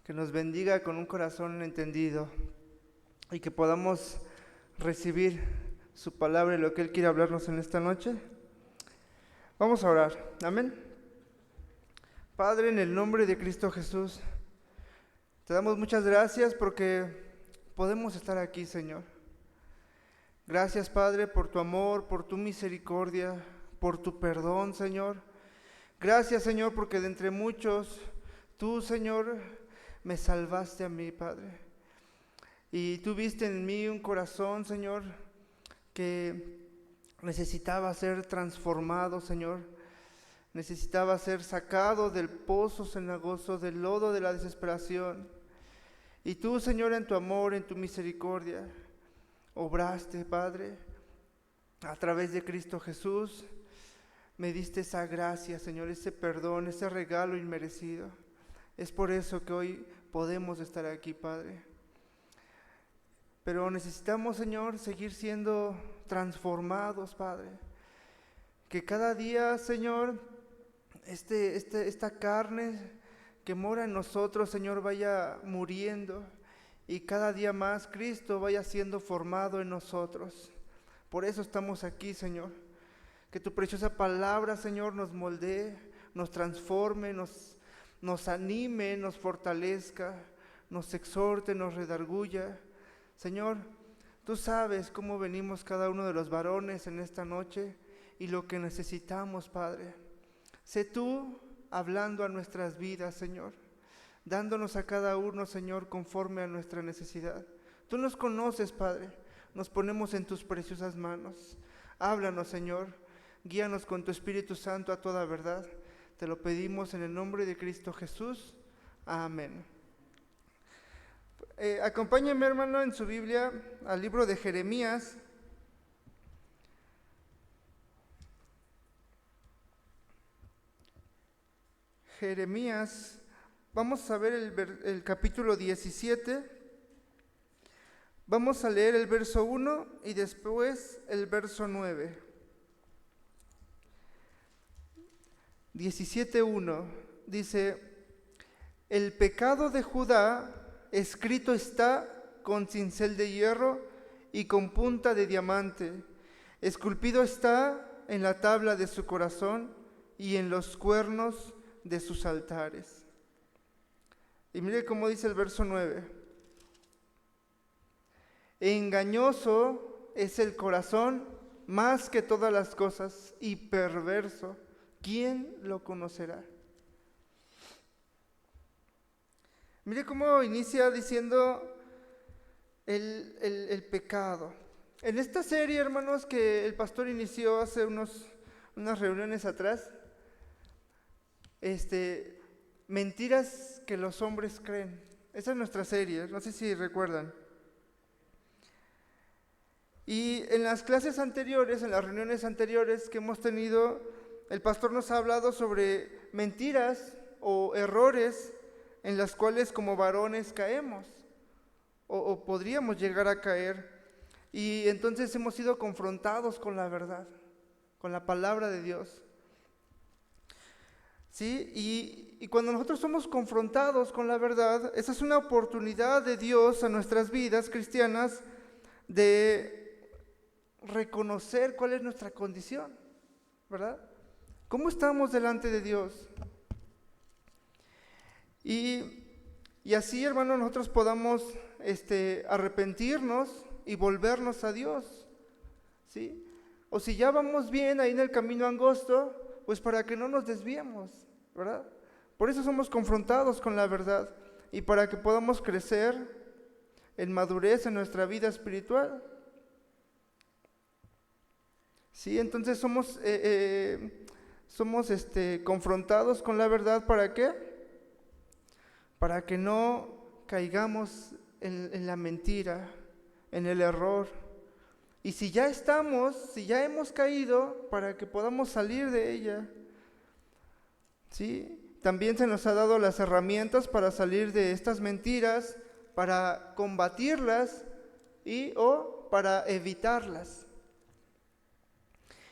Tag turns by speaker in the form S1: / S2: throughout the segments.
S1: que nos bendiga con un corazón entendido y que podamos recibir su palabra y lo que Él quiere hablarnos en esta noche. Vamos a orar. Amén. Padre, en el nombre de Cristo Jesús, te damos muchas gracias porque podemos estar aquí, Señor. Gracias, Padre, por tu amor, por tu misericordia, por tu perdón, Señor. Gracias, Señor, porque de entre muchos, tú, Señor, me salvaste a mí, Padre. Y tú viste en mí un corazón, Señor, que necesitaba ser transformado, Señor. Necesitaba ser sacado del pozo cenagoso, del lodo de la desesperación. Y tú, Señor, en tu amor, en tu misericordia, obraste, Padre, a través de Cristo Jesús. Me diste esa gracia, Señor, ese perdón, ese regalo inmerecido. Es por eso que hoy podemos estar aquí, Padre. Pero necesitamos, Señor, seguir siendo transformados, Padre. Que cada día, Señor, esta carne que mora en nosotros, Señor, vaya muriendo. Y cada día más Cristo vaya siendo formado en nosotros. Por eso estamos aquí, Señor. Que tu preciosa palabra, Señor, nos moldee, nos transforme, nos anime, nos fortalezca, nos exhorte, nos redarguya. Señor, tú sabes cómo venimos cada uno de los varones en esta noche y lo que necesitamos, Padre. Sé tú hablando a nuestras vidas, Señor, dándonos a cada uno, Señor, conforme a nuestra necesidad. Tú nos conoces, Padre, nos ponemos en tus preciosas manos. Háblanos, Señor, guíanos con tu Espíritu Santo a toda verdad. Te lo pedimos en el nombre de Cristo Jesús. Amén. Acompáñenme, hermano, en su Biblia al libro de Jeremías. Jeremías, vamos a ver el capítulo 17. Vamos a leer el verso 1 y después el verso 9. 17:1 dice: el pecado de Judá escrito está con cincel de hierro y con punta de diamante, esculpido está en la tabla de su corazón y en los cuernos de sus altares. Y mire cómo dice el verso 9: engañoso es el corazón más que todas las cosas y perverso, ¿quién lo conocerá? Mire cómo inicia diciendo el pecado. En esta serie, hermanos, que el pastor inició hace unas reuniones atrás, mentiras que los hombres creen. Esa es nuestra serie, no sé si recuerdan. Y en las clases anteriores, en las reuniones anteriores que hemos tenido, el pastor nos ha hablado sobre mentiras o errores en las cuales como varones caemos o podríamos llegar a caer. Y entonces hemos sido confrontados con la verdad, con la palabra de Dios. ¿Sí? Y cuando nosotros somos confrontados con la verdad, esa es una oportunidad de Dios a nuestras vidas cristianas de reconocer cuál es nuestra condición, ¿verdad? ¿Cómo estamos delante de Dios? Y así, hermano, nosotros podamos arrepentirnos y volvernos a Dios, ¿sí? O si ya vamos bien ahí en el camino angosto, pues para que no nos desviemos, ¿verdad? Por eso somos confrontados con la verdad y para que podamos crecer en madurez en nuestra vida espiritual. Sí, entonces somos confrontados con la verdad, ¿para qué? Para que no caigamos en la mentira, en el error. Y si ya hemos caído, para que podamos salir de ella. ¿Sí? También se nos ha dado las herramientas para salir de estas mentiras, para combatirlas o para evitarlas.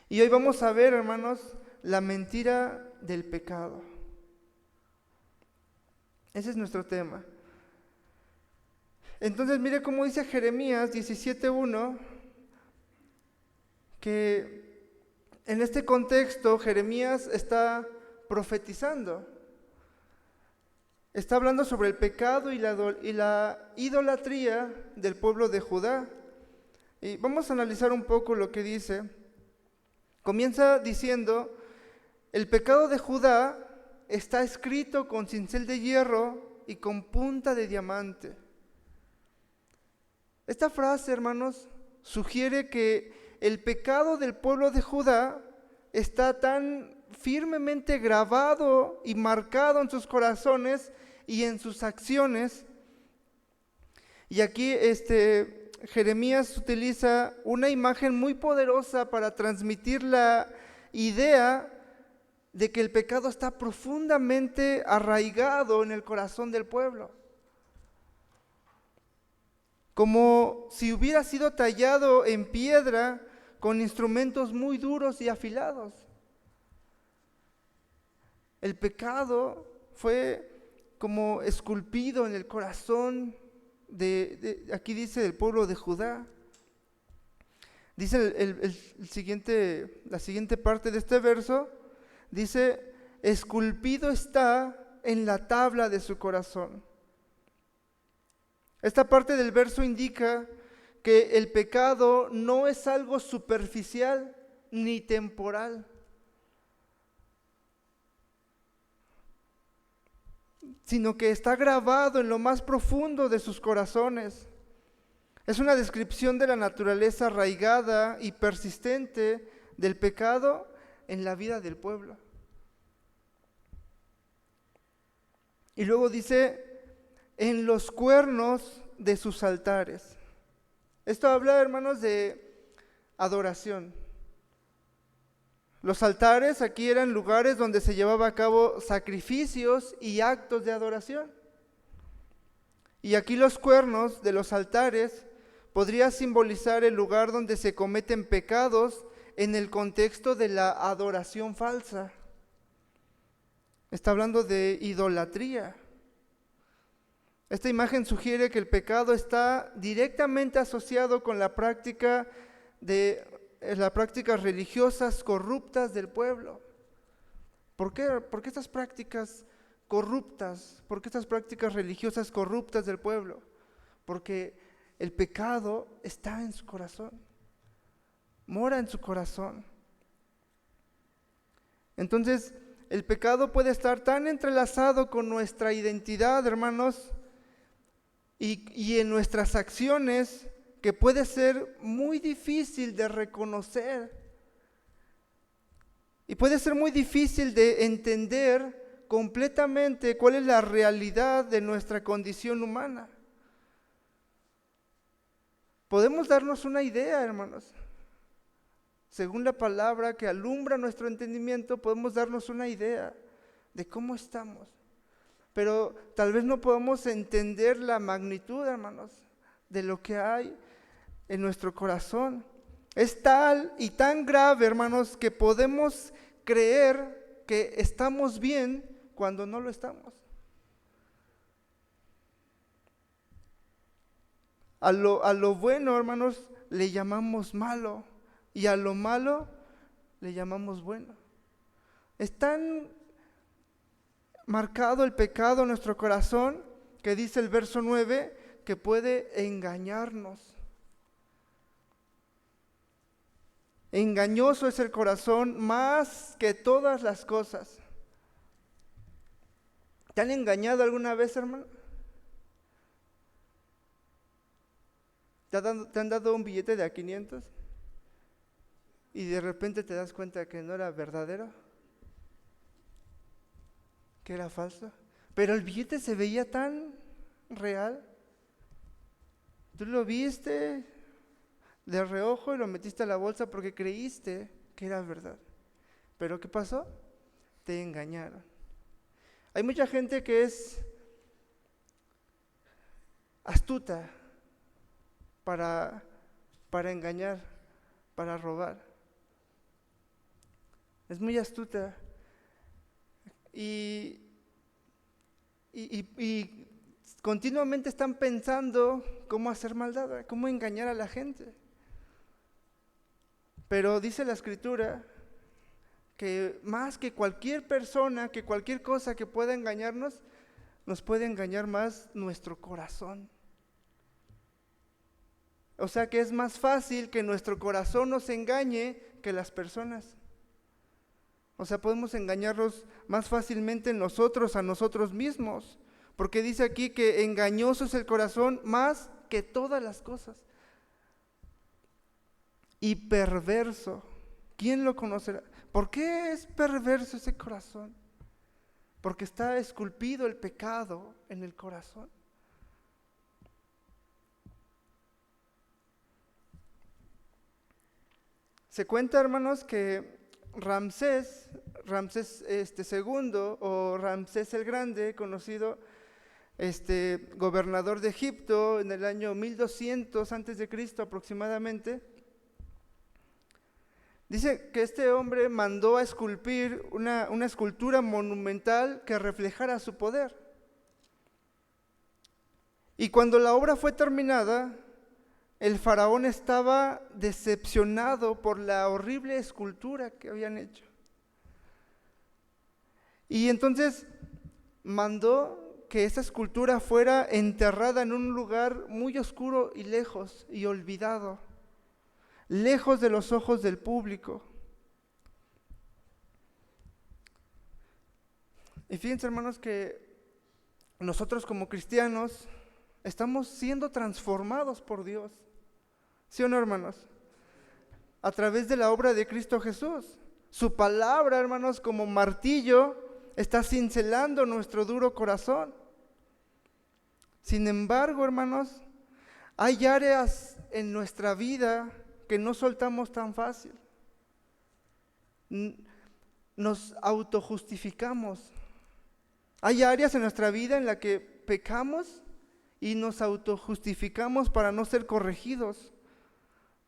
S1: Y hoy vamos a ver, hermanos, la mentira del pecado. Ese es nuestro tema. Entonces mire cómo dice Jeremías 17:1, que en este contexto Jeremías está profetizando. Está hablando sobre el pecado y la idolatría del pueblo de Judá. Y vamos a analizar un poco lo que dice. Comienza diciendo: el pecado de Judá está escrito con cincel de hierro y con punta de diamante. Esta frase, hermanos, sugiere que el pecado del pueblo de Judá está tan firmemente grabado y marcado en sus corazones y en sus acciones. Y aquí Jeremías utiliza una imagen muy poderosa para transmitir la idea de que el pecado está profundamente arraigado en el corazón del pueblo, como si hubiera sido tallado en piedra con instrumentos muy duros y afilados. El pecado fue como esculpido en el corazón aquí dice, del pueblo de Judá. Dice la siguiente parte de este verso, dice: esculpido está en la tabla de su corazón. Esta parte del verso indica que el pecado no es algo superficial ni temporal, sino que está grabado en lo más profundo de sus corazones. Es una descripción de la naturaleza arraigada y persistente del pecado en la vida del pueblo. Y luego dice: en los cuernos de sus altares. Esto habla, hermanos, de adoración. Los altares aquí eran lugares donde se llevaba a cabo sacrificios y actos de adoración. Y aquí los cuernos de los altares podría simbolizar el lugar donde se cometen pecados en el contexto de la adoración falsa. Está hablando de idolatría. Esta imagen sugiere que el pecado está directamente asociado con las prácticas religiosas corruptas del pueblo. ¿Por qué? ¿Por qué estas prácticas corruptas? ¿Por qué estas prácticas religiosas corruptas del pueblo? Porque el pecado está en su corazón, mora en su corazón. Entonces, el pecado puede estar tan entrelazado con nuestra identidad, hermanos, y en nuestras acciones, que puede ser muy difícil de reconocer y puede ser muy difícil de entender completamente cuál es la realidad de nuestra condición humana. Podemos darnos una idea, hermanos. Según la palabra que alumbra nuestro entendimiento, podemos darnos una idea de cómo estamos. Pero tal vez no podamos entender la magnitud, hermanos, de lo que hay en nuestro corazón. Es tal y tan grave, hermanos, que podemos creer que estamos bien cuando no lo estamos. A lo bueno, hermanos, le llamamos malo, y a lo malo le llamamos bueno. Es tan marcado el pecado en nuestro corazón que dice el verso 9 que puede engañarnos. Engañoso es el corazón más que todas las cosas. ¿Te han engañado alguna vez, hermano? ¿Te han dado un billete de a 500? Y de repente te das cuenta que no era verdadero, que era falso. Pero el billete se veía tan real. Tú lo viste de reojo y lo metiste a la bolsa porque creíste que era verdad. ¿Pero qué pasó? Te engañaron. Hay mucha gente que es astuta para engañar, para robar. Es muy astuta. Y continuamente están pensando cómo hacer maldad, cómo engañar a la gente. Pero dice la Escritura que más que cualquier persona, que cualquier cosa que pueda engañarnos, nos puede engañar más nuestro corazón. O sea que es más fácil que nuestro corazón nos engañe que las personas. O sea, podemos engañarnos más fácilmente nosotros a nosotros mismos, porque dice aquí que engañoso es el corazón más que todas las cosas. Y perverso, ¿quién lo conocerá? ¿Por qué es perverso ese corazón? Porque está esculpido el pecado en el corazón. Se cuenta, hermanos, que Ramsés II o Ramsés el Grande, conocido gobernador de Egipto en el año 1200 antes de Cristo aproximadamente, dice que este hombre mandó a esculpir una escultura monumental que reflejara su poder. Y cuando la obra fue terminada, el faraón estaba decepcionado por la horrible escultura que habían hecho. Y entonces mandó que esa escultura fuera enterrada en un lugar muy oscuro y lejos y olvidado, lejos de los ojos del público. Y fíjense, hermanos, que nosotros como cristianos estamos siendo transformados por Dios. ¿Sí o no, hermanos? A través de la obra de Cristo Jesús. Su palabra, hermanos, como martillo, está cincelando nuestro duro corazón. Sin embargo, hermanos, hay áreas en nuestra vida que no soltamos tan fácil. Nos autojustificamos. Hay áreas en nuestra vida en las que pecamos y nos autojustificamos para no ser corregidos.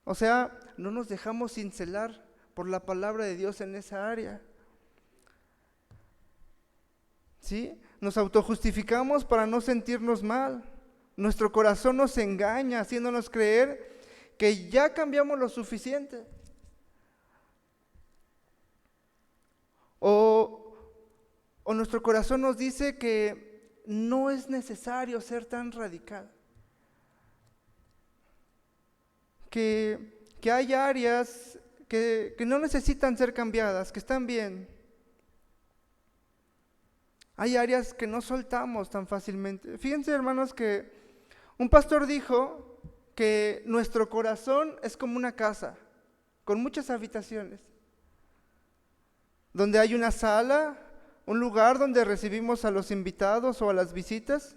S1: O sea, no nos dejamos cincelar por la palabra de Dios en esa área. ¿Sí? Nos autojustificamos para no sentirnos mal. Nuestro corazón nos engaña, haciéndonos creer que ya cambiamos lo suficiente. O nuestro corazón nos dice que no es necesario ser tan radical. Que hay áreas que no necesitan ser cambiadas, que están bien. Hay áreas que no soltamos tan fácilmente. Fíjense, hermanos, que un pastor dijo que nuestro corazón es como una casa, con muchas habitaciones, donde hay una sala, un lugar donde recibimos a los invitados o a las visitas,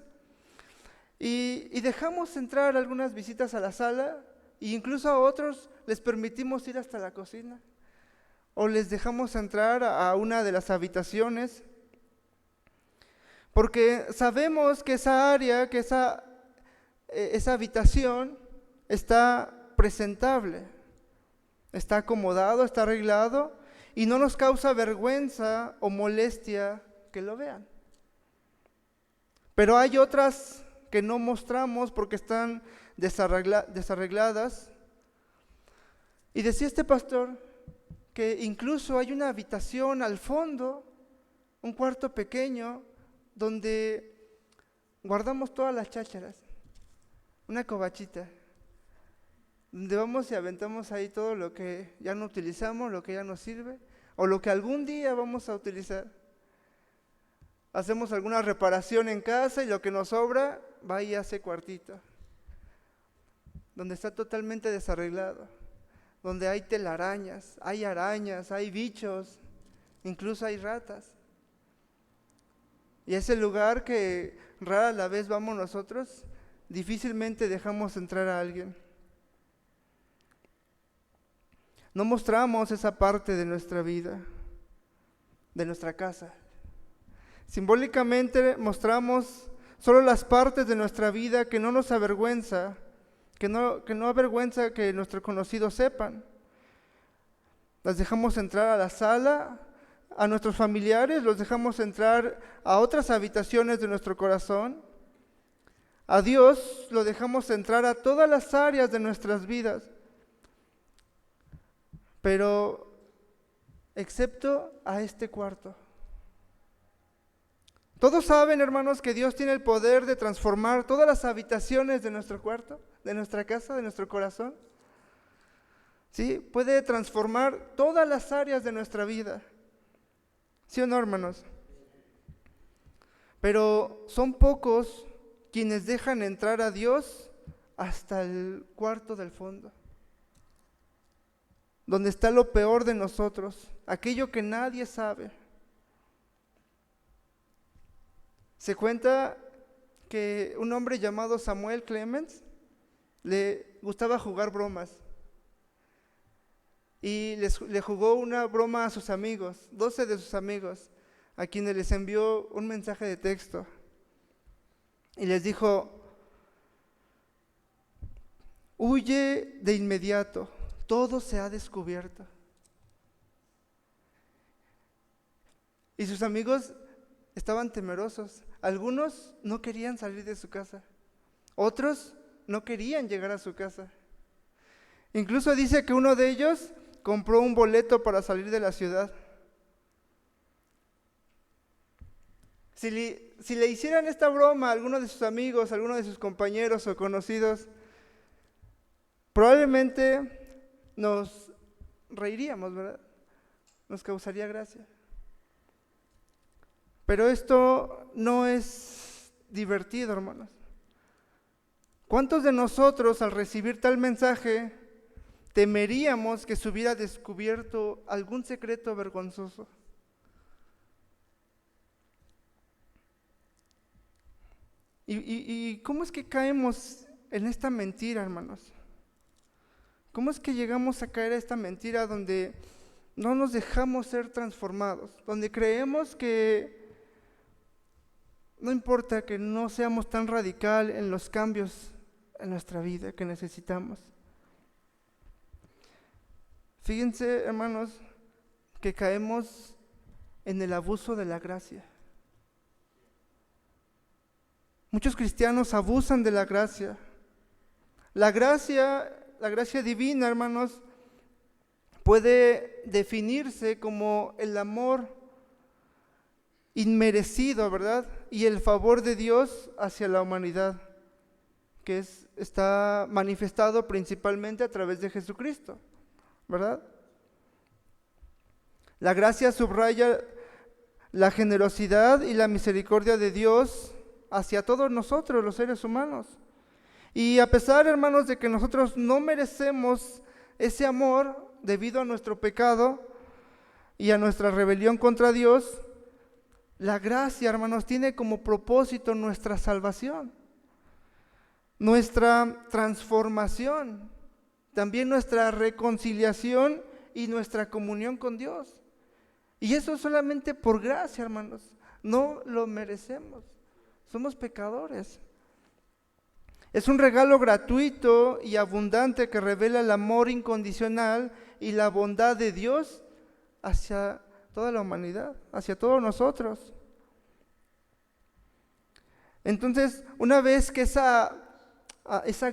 S1: y dejamos entrar algunas visitas a la sala, e incluso a otros les permitimos ir hasta la cocina, o les dejamos entrar a una de las habitaciones, porque sabemos que esa área, que esa habitación está presentable, está acomodado, está arreglado, y no nos causa vergüenza o molestia que lo vean. Pero hay otras que no mostramos porque están desarregladas. Y decía este pastor que incluso hay una habitación al fondo, un cuarto pequeño, donde guardamos todas las chácharas, una covachita, donde vamos y aventamos ahí todo lo que ya no utilizamos, lo que ya no sirve, o lo que algún día vamos a utilizar. Hacemos alguna reparación en casa y lo que nos sobra va ahí a ese cuartito, donde está totalmente desarreglado, donde hay telarañas, hay bichos, incluso hay ratas. Y ese lugar que rara la vez vamos nosotros, difícilmente dejamos entrar a alguien. No mostramos esa parte de nuestra vida, de nuestra casa. Simbólicamente mostramos solo las partes de nuestra vida que no nos avergüenza, que no avergüenza que nuestros conocidos sepan. Las dejamos entrar a la sala, a nuestros familiares, los dejamos entrar a otras habitaciones de nuestro corazón, A Dios lo dejamos entrar a todas las áreas de nuestras vidas, pero excepto a este cuarto. Todos saben, hermanos, que Dios tiene el poder de transformar todas las habitaciones de nuestro cuarto, de nuestra casa, de nuestro corazón. ¿Sí? Puede transformar todas las áreas de nuestra vida. ¿Sí o no, hermanos? Pero son pocos quienes dejan entrar a Dios hasta el cuarto del fondo, donde está lo peor de nosotros, aquello que nadie sabe. Se cuenta que un hombre llamado Samuel Clemens le gustaba jugar bromas y le jugó una broma a sus amigos, 12 de sus amigos, a quienes les envió un mensaje de texto y les dijo: huye de inmediato, todo se ha descubierto. Y sus amigos estaban temerosos. Algunos no querían salir de su casa, otros no querían llegar a su casa. Incluso dice que uno de ellos compró un boleto para salir de la ciudad. Si le hicieran esta broma a alguno de sus amigos, a alguno de sus compañeros o conocidos, probablemente nos reiríamos, ¿verdad? Nos causaría gracia. Pero esto no es divertido, hermanos. ¿Cuántos de nosotros al recibir tal mensaje temeríamos que se hubiera descubierto algún secreto vergonzoso? ¿Y cómo es que caemos en esta mentira, hermanos? ¿Cómo es que llegamos a caer a esta mentira donde no nos dejamos ser transformados? Donde creemos que no importa que no seamos tan radical en los cambios en nuestra vida que necesitamos. Fíjense, hermanos, que caemos en el abuso de la gracia. Muchos cristianos abusan de la gracia. La gracia divina, hermanos, puede definirse como el amor inmerecido, ¿verdad? Y el favor de Dios hacia la humanidad, que está manifestado principalmente a través de Jesucristo, ¿verdad? La gracia subraya la generosidad y la misericordia de Dios hacia todos nosotros, los seres humanos. Y a pesar, hermanos, de que nosotros no merecemos ese amor debido a nuestro pecado y a nuestra rebelión contra Dios, la gracia, hermanos, tiene como propósito nuestra salvación, nuestra transformación, también nuestra reconciliación y nuestra comunión con Dios. Y eso solamente por gracia, hermanos, no lo merecemos, somos pecadores. Es un regalo gratuito y abundante que revela el amor incondicional y la bondad de Dios hacia toda la humanidad, hacia todos nosotros. Entonces, una vez que esa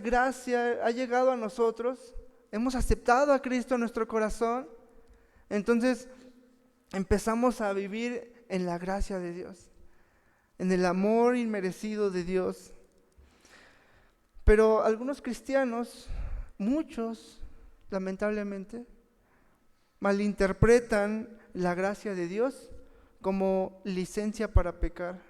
S1: gracia ha llegado a nosotros, hemos aceptado a Cristo en nuestro corazón, entonces empezamos a vivir en la gracia de Dios, en el amor inmerecido de Dios. Pero algunos cristianos, muchos, lamentablemente, malinterpretan la gracia de Dios como licencia para pecar.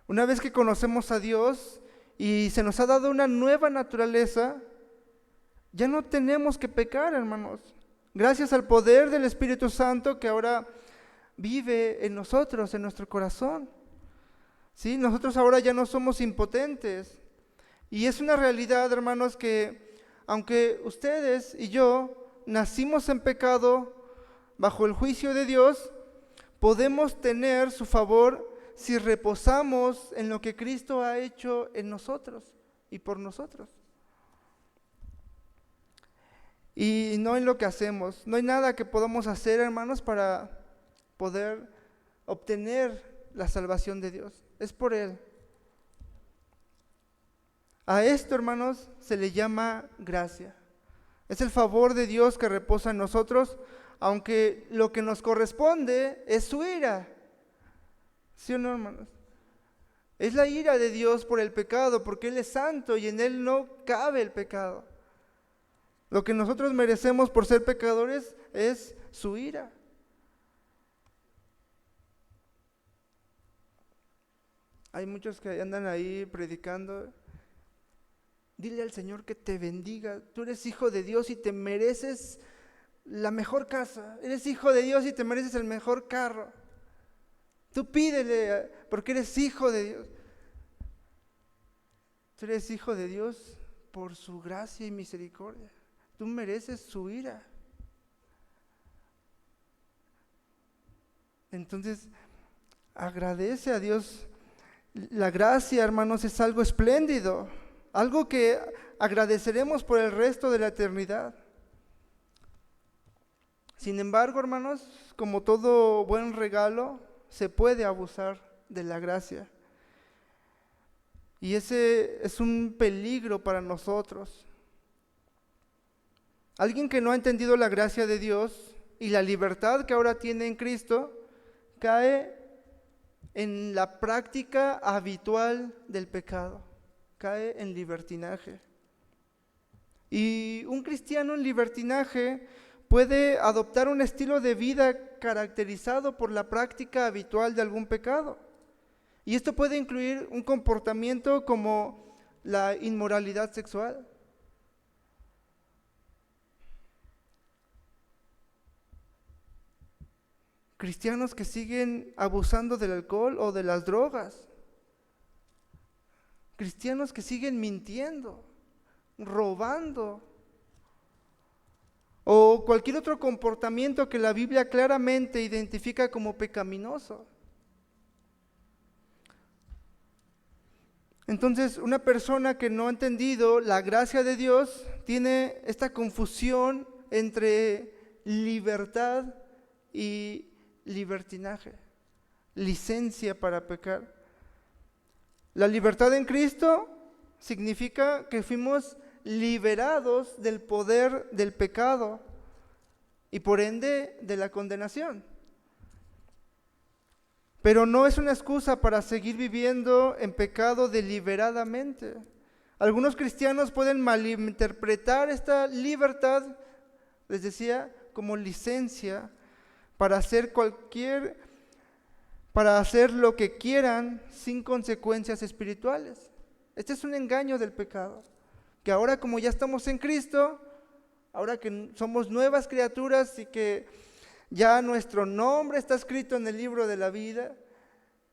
S1: Una vez que conocemos a Dios y se nos ha dado una nueva naturaleza, ya no tenemos que pecar, hermanos. Gracias al poder del Espíritu Santo que ahora vive en nosotros, en nuestro corazón. ¿Sí? Nosotros ahora ya no somos impotentes. Y es una realidad, hermanos, que aunque ustedes y yo nacimos en pecado, bajo el juicio de Dios, podemos tener su favor si reposamos en lo que Cristo ha hecho en nosotros y por nosotros. Y no en lo que hacemos. No hay nada que podamos hacer, hermanos, para poder obtener la salvación de Dios, es por Él. A esto, hermanos, se le llama gracia. Es el favor de Dios que reposa en nosotros, aunque lo que nos corresponde es su ira. ¿Sí o no, hermanos? Es la ira de Dios por el pecado, porque Él es santo y en Él no cabe el pecado. Lo que nosotros merecemos por ser pecadores es su ira. Hay muchos que andan ahí predicando. Dile al Señor que te bendiga. Tú eres hijo de Dios y te mereces la mejor casa. Eres hijo de Dios y te mereces el mejor carro. Tú pídele porque eres hijo de Dios. Tú eres hijo de Dios por su gracia y misericordia. Tú mereces su ira. Entonces, agradece a Dios. La gracia, hermanos, es algo espléndido, algo que agradeceremos por el resto de la eternidad. Sin embargo, hermanos, como todo buen regalo, se puede abusar de la gracia. Y ese es un peligro para nosotros. Alguien que no ha entendido la gracia de Dios y la libertad que ahora tiene en Cristo, cae en la práctica habitual del pecado, cae en libertinaje. Y un cristiano en libertinaje puede adoptar un estilo de vida caracterizado por la práctica habitual de algún pecado. Y esto puede incluir un comportamiento como la inmoralidad sexual. Cristianos que siguen abusando del alcohol o de las drogas. Cristianos que siguen mintiendo, robando. O cualquier otro comportamiento que la Biblia claramente identifica como pecaminoso. Entonces, una persona que no ha entendido la gracia de Dios tiene esta confusión entre libertad y libertinaje, licencia para pecar. La libertad en Cristo significa que fuimos liberados del poder del pecado y por ende de la condenación. Pero no es una excusa para seguir viviendo en pecado deliberadamente. Algunos cristianos pueden malinterpretar esta libertad, les decía, como licencia para hacer lo que quieran sin consecuencias espirituales. Este es un engaño del pecado, que ahora como ya estamos en Cristo, ahora que somos nuevas criaturas y que ya nuestro nombre está escrito en el libro de la vida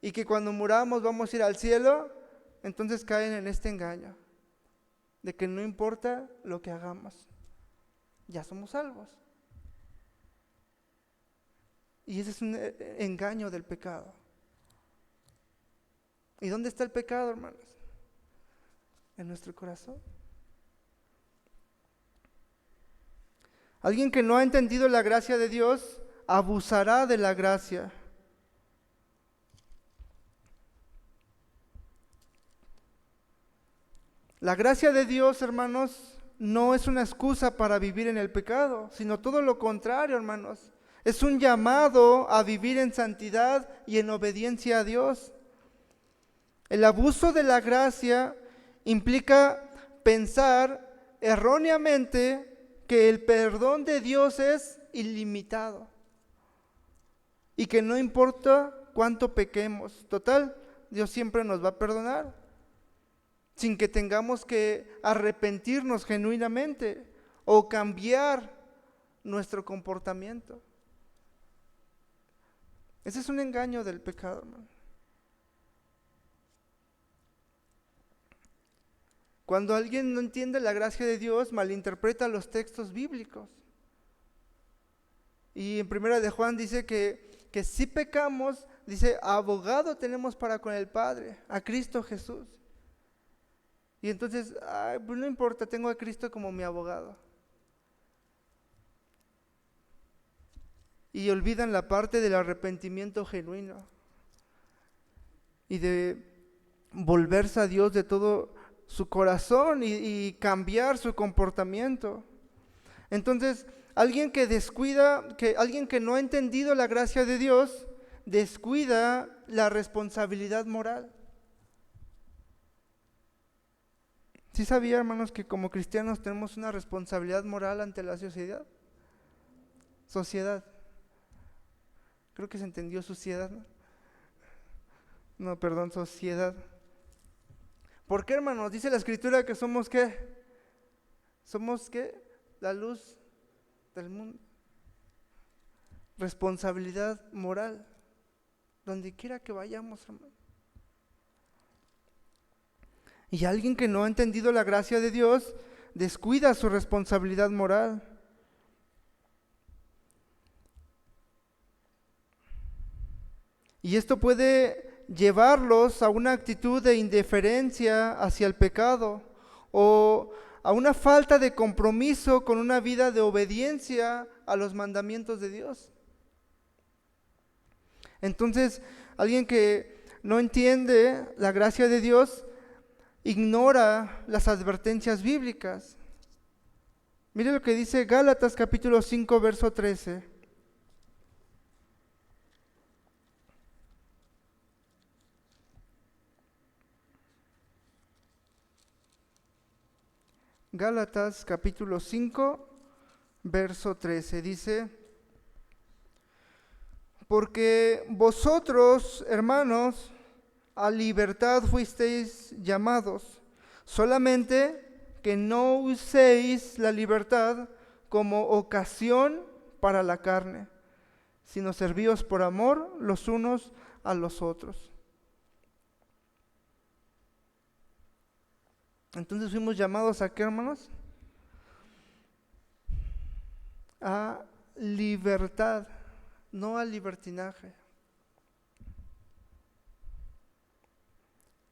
S1: y que cuando muramos vamos a ir al cielo, entonces caen en este engaño de que no importa lo que hagamos, ya somos salvos. Y ese es un engaño del pecado. ¿Y dónde está el pecado, hermanos? En nuestro corazón. Alguien que no ha entendido la gracia de Dios abusará de la gracia. La gracia de Dios, hermanos, no es una excusa para vivir en el pecado, sino todo lo contrario, hermanos. Es un llamado a vivir en santidad y en obediencia a Dios. El abuso de la gracia implica pensar erróneamente que el perdón de Dios es ilimitado y que no importa cuánto pequemos. Total, Dios siempre nos va a perdonar sin que tengamos que arrepentirnos genuinamente o cambiar nuestro comportamiento. Ese es un engaño del pecado, hermano. Cuando alguien no entiende la gracia de Dios, malinterpreta los textos bíblicos. Y en 1 de Juan dice que si pecamos, dice, abogado tenemos para con el Padre, a Cristo Jesús. Y entonces, pues no importa, tengo a Cristo como mi abogado. Y olvidan la parte del arrepentimiento genuino. y de volverse a Dios de todo su corazón y cambiar su comportamiento. Entonces, alguien que descuida, alguien que no ha entendido la gracia de Dios, descuida la responsabilidad moral. ¿Sí sabía, hermanos, que como cristianos tenemos una responsabilidad moral ante la sociedad? Sociedad. Creo que se entendió sociedad, ¿no? No, perdón, sociedad. ¿Por qué, hermanos? Dice la Escritura que somos ¿qué? Somos ¿qué? La luz del mundo. Responsabilidad moral. Donde quiera que vayamos, hermano. Y alguien que no ha entendido la gracia de Dios descuida su responsabilidad moral. Y esto puede llevarlos a una actitud de indiferencia hacia el pecado o a una falta de compromiso con una vida de obediencia a los mandamientos de Dios. Entonces, alguien que no entiende la gracia de Dios ignora las advertencias bíblicas. Mire lo que dice Gálatas capítulo 5, verso 13. Gálatas capítulo 5, verso 13 dice: porque vosotros, hermanos, a libertad fuisteis llamados, solamente que no uséis la libertad como ocasión para la carne, sino servíos por amor los unos a los otros. Entonces fuimos llamados ¿a qué, hermanos? A libertad, no al libertinaje.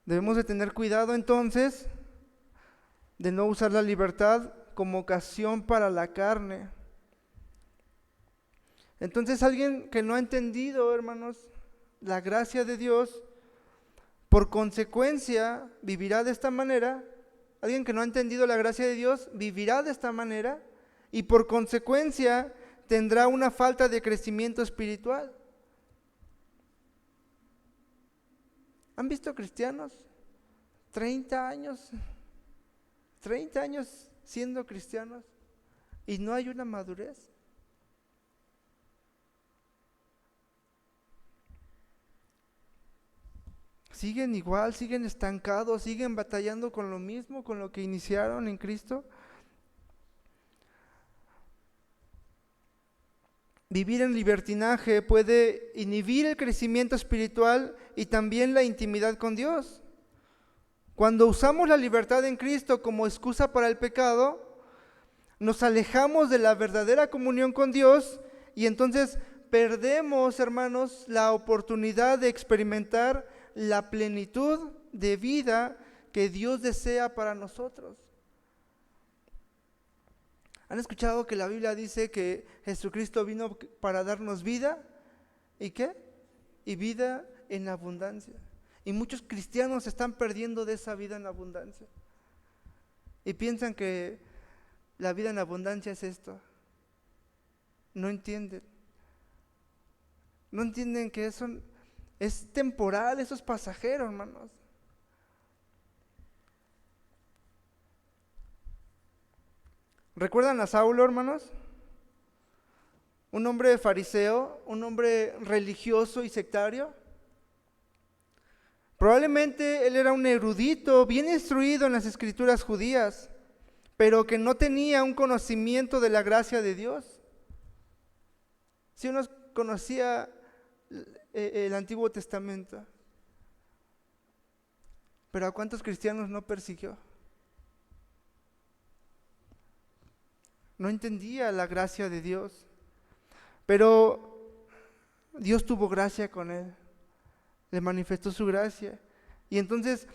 S1: Debemos de tener cuidado entonces de no usar la libertad como ocasión para la carne. Entonces alguien que no ha entendido, hermanos, la gracia de Dios, por consecuencia vivirá de esta manera. Alguien que no ha entendido la gracia de Dios vivirá de esta manera y por consecuencia tendrá una falta de crecimiento espiritual. ¿Han visto cristianos? 30 años siendo cristianos y no hay una madurez. Siguen igual, siguen estancados, siguen batallando con lo mismo, con lo que iniciaron en Cristo. Vivir en libertinaje puede inhibir el crecimiento espiritual y también la intimidad con Dios. Cuando usamos la libertad en Cristo como excusa para el pecado, nos alejamos de la verdadera comunión con Dios y entonces perdemos, hermanos, la oportunidad de experimentar la plenitud de vida que Dios desea para nosotros. ¿Han escuchado que la Biblia dice que Jesucristo vino para darnos vida? ¿Y qué? Y vida en abundancia. Y muchos cristianos se están perdiendo de esa vida en abundancia. Y piensan que la vida en abundancia es esto. No entienden. No entienden que eso es temporal, eso es pasajero, hermanos. ¿Recuerdan a Saulo, hermanos? Un hombre fariseo, un hombre religioso y sectario. Probablemente él era un erudito, bien instruido en las escrituras judías, pero que no tenía un conocimiento de la gracia de Dios. Si uno conocía el Antiguo Testamento, pero ¿a cuántos cristianos no persiguió? No entendía la gracia de Dios, pero Dios tuvo gracia con él, le manifestó su gracia. Y entonces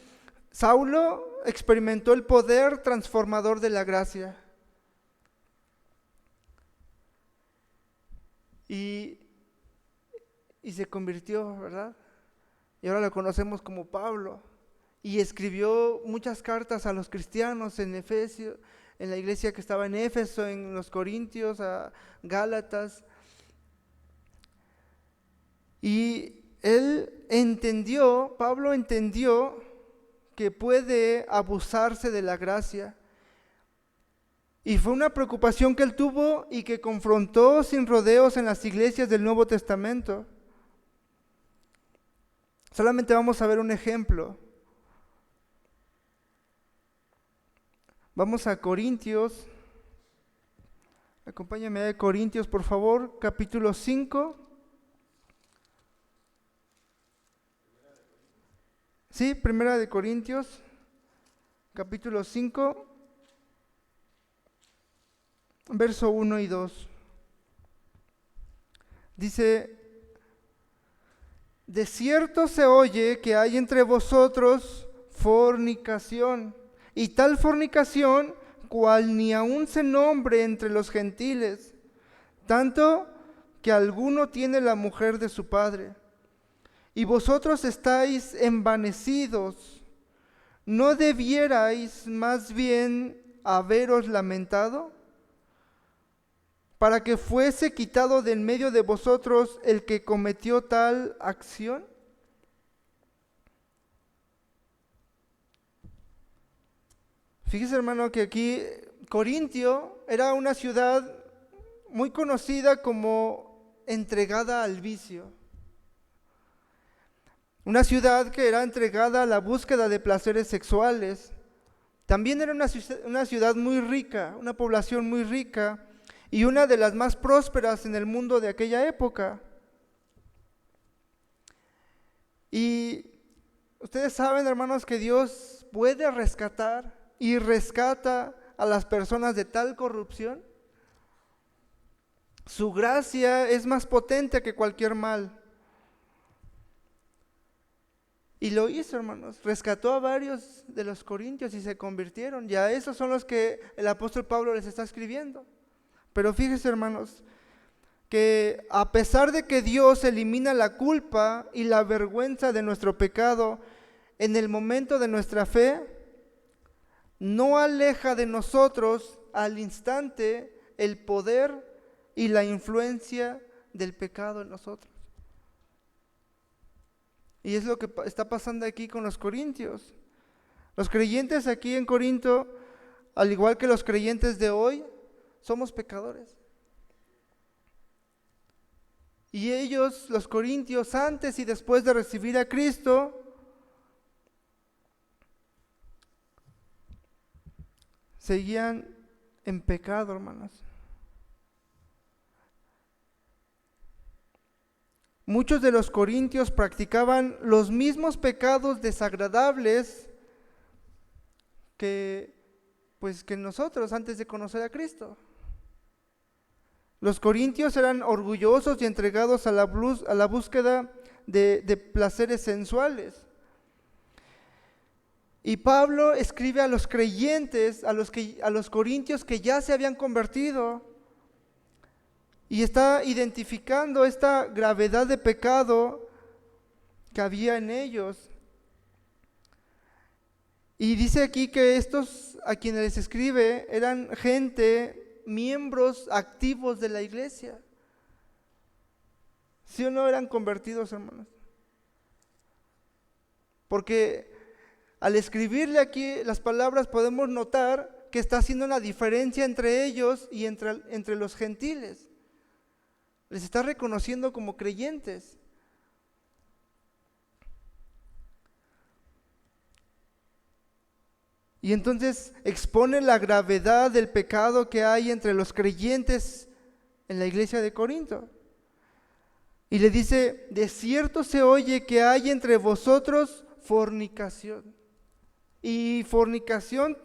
S1: Saulo experimentó el poder transformador de la gracia. Y se convirtió, ¿verdad? y ahora lo conocemos como Pablo, y escribió muchas cartas a los cristianos en Efesio, en la iglesia que estaba en Éfeso, en los Corintios, a Gálatas, y Pablo entendió que puede abusarse de la gracia. Y fue una preocupación que él tuvo y que confrontó sin rodeos en las iglesias del Nuevo Testamento. Solamente vamos a ver un ejemplo. Vamos a Corintios. Acompáñame a Corintios, por favor, capítulo 5. Sí, Primera de Corintios, capítulo 5, verso 1 y 2. Dice: de cierto se oye que hay entre vosotros fornicación, y tal fornicación cual ni aun se nombre entre los gentiles, tanto que alguno tiene la mujer de su padre. Y vosotros estáis envanecidos. ¿No debierais más bien haberos lamentado, para que fuese quitado de en medio de vosotros el que cometió tal acción? Fíjese, hermano, que aquí Corintio era una ciudad muy conocida como entregada al vicio. Una ciudad que era entregada a la búsqueda de placeres sexuales. También era una ciudad muy rica, una población muy rica, y una de las más prósperas en el mundo de aquella época. Y ustedes saben, hermanos, que Dios puede rescatar y rescata a las personas de tal corrupción. Su gracia es más potente que cualquier mal. Y lo hizo, hermanos. Rescató a varios de los corintios y se convirtieron. Y a esos son los que el apóstol Pablo les está escribiendo. Pero fíjense, hermanos, que a pesar de que Dios elimina la culpa y la vergüenza de nuestro pecado en el momento de nuestra fe, no aleja de nosotros al instante el poder y la influencia del pecado en nosotros. Y es lo que está pasando aquí con los corintios. Los creyentes aquí en Corinto, al igual que los creyentes de hoy, somos pecadores. Y ellos, los corintios, antes y después de recibir a Cristo, seguían en pecado, hermanos. Muchos de los corintios practicaban los mismos pecados desagradables que nosotros antes de conocer a Cristo. Los corintios eran orgullosos y entregados a la búsqueda de placeres sensuales. Y Pablo escribe a los creyentes, a los corintios que ya se habían convertido, y está identificando esta gravedad de pecado que había en ellos. Y dice aquí que estos a quienes les escribe eran gente, miembros activos de la iglesia. ¿Sí o no eran convertidos, hermanos? Porque al escribirle aquí las palabras podemos notar que está haciendo una diferencia entre ellos y entre los gentiles. Les está reconociendo como creyentes. Y entonces expone la gravedad del pecado que hay entre los creyentes en la iglesia de Corinto. Y le dice: de cierto se oye que hay entre vosotros fornicación. Y fornicación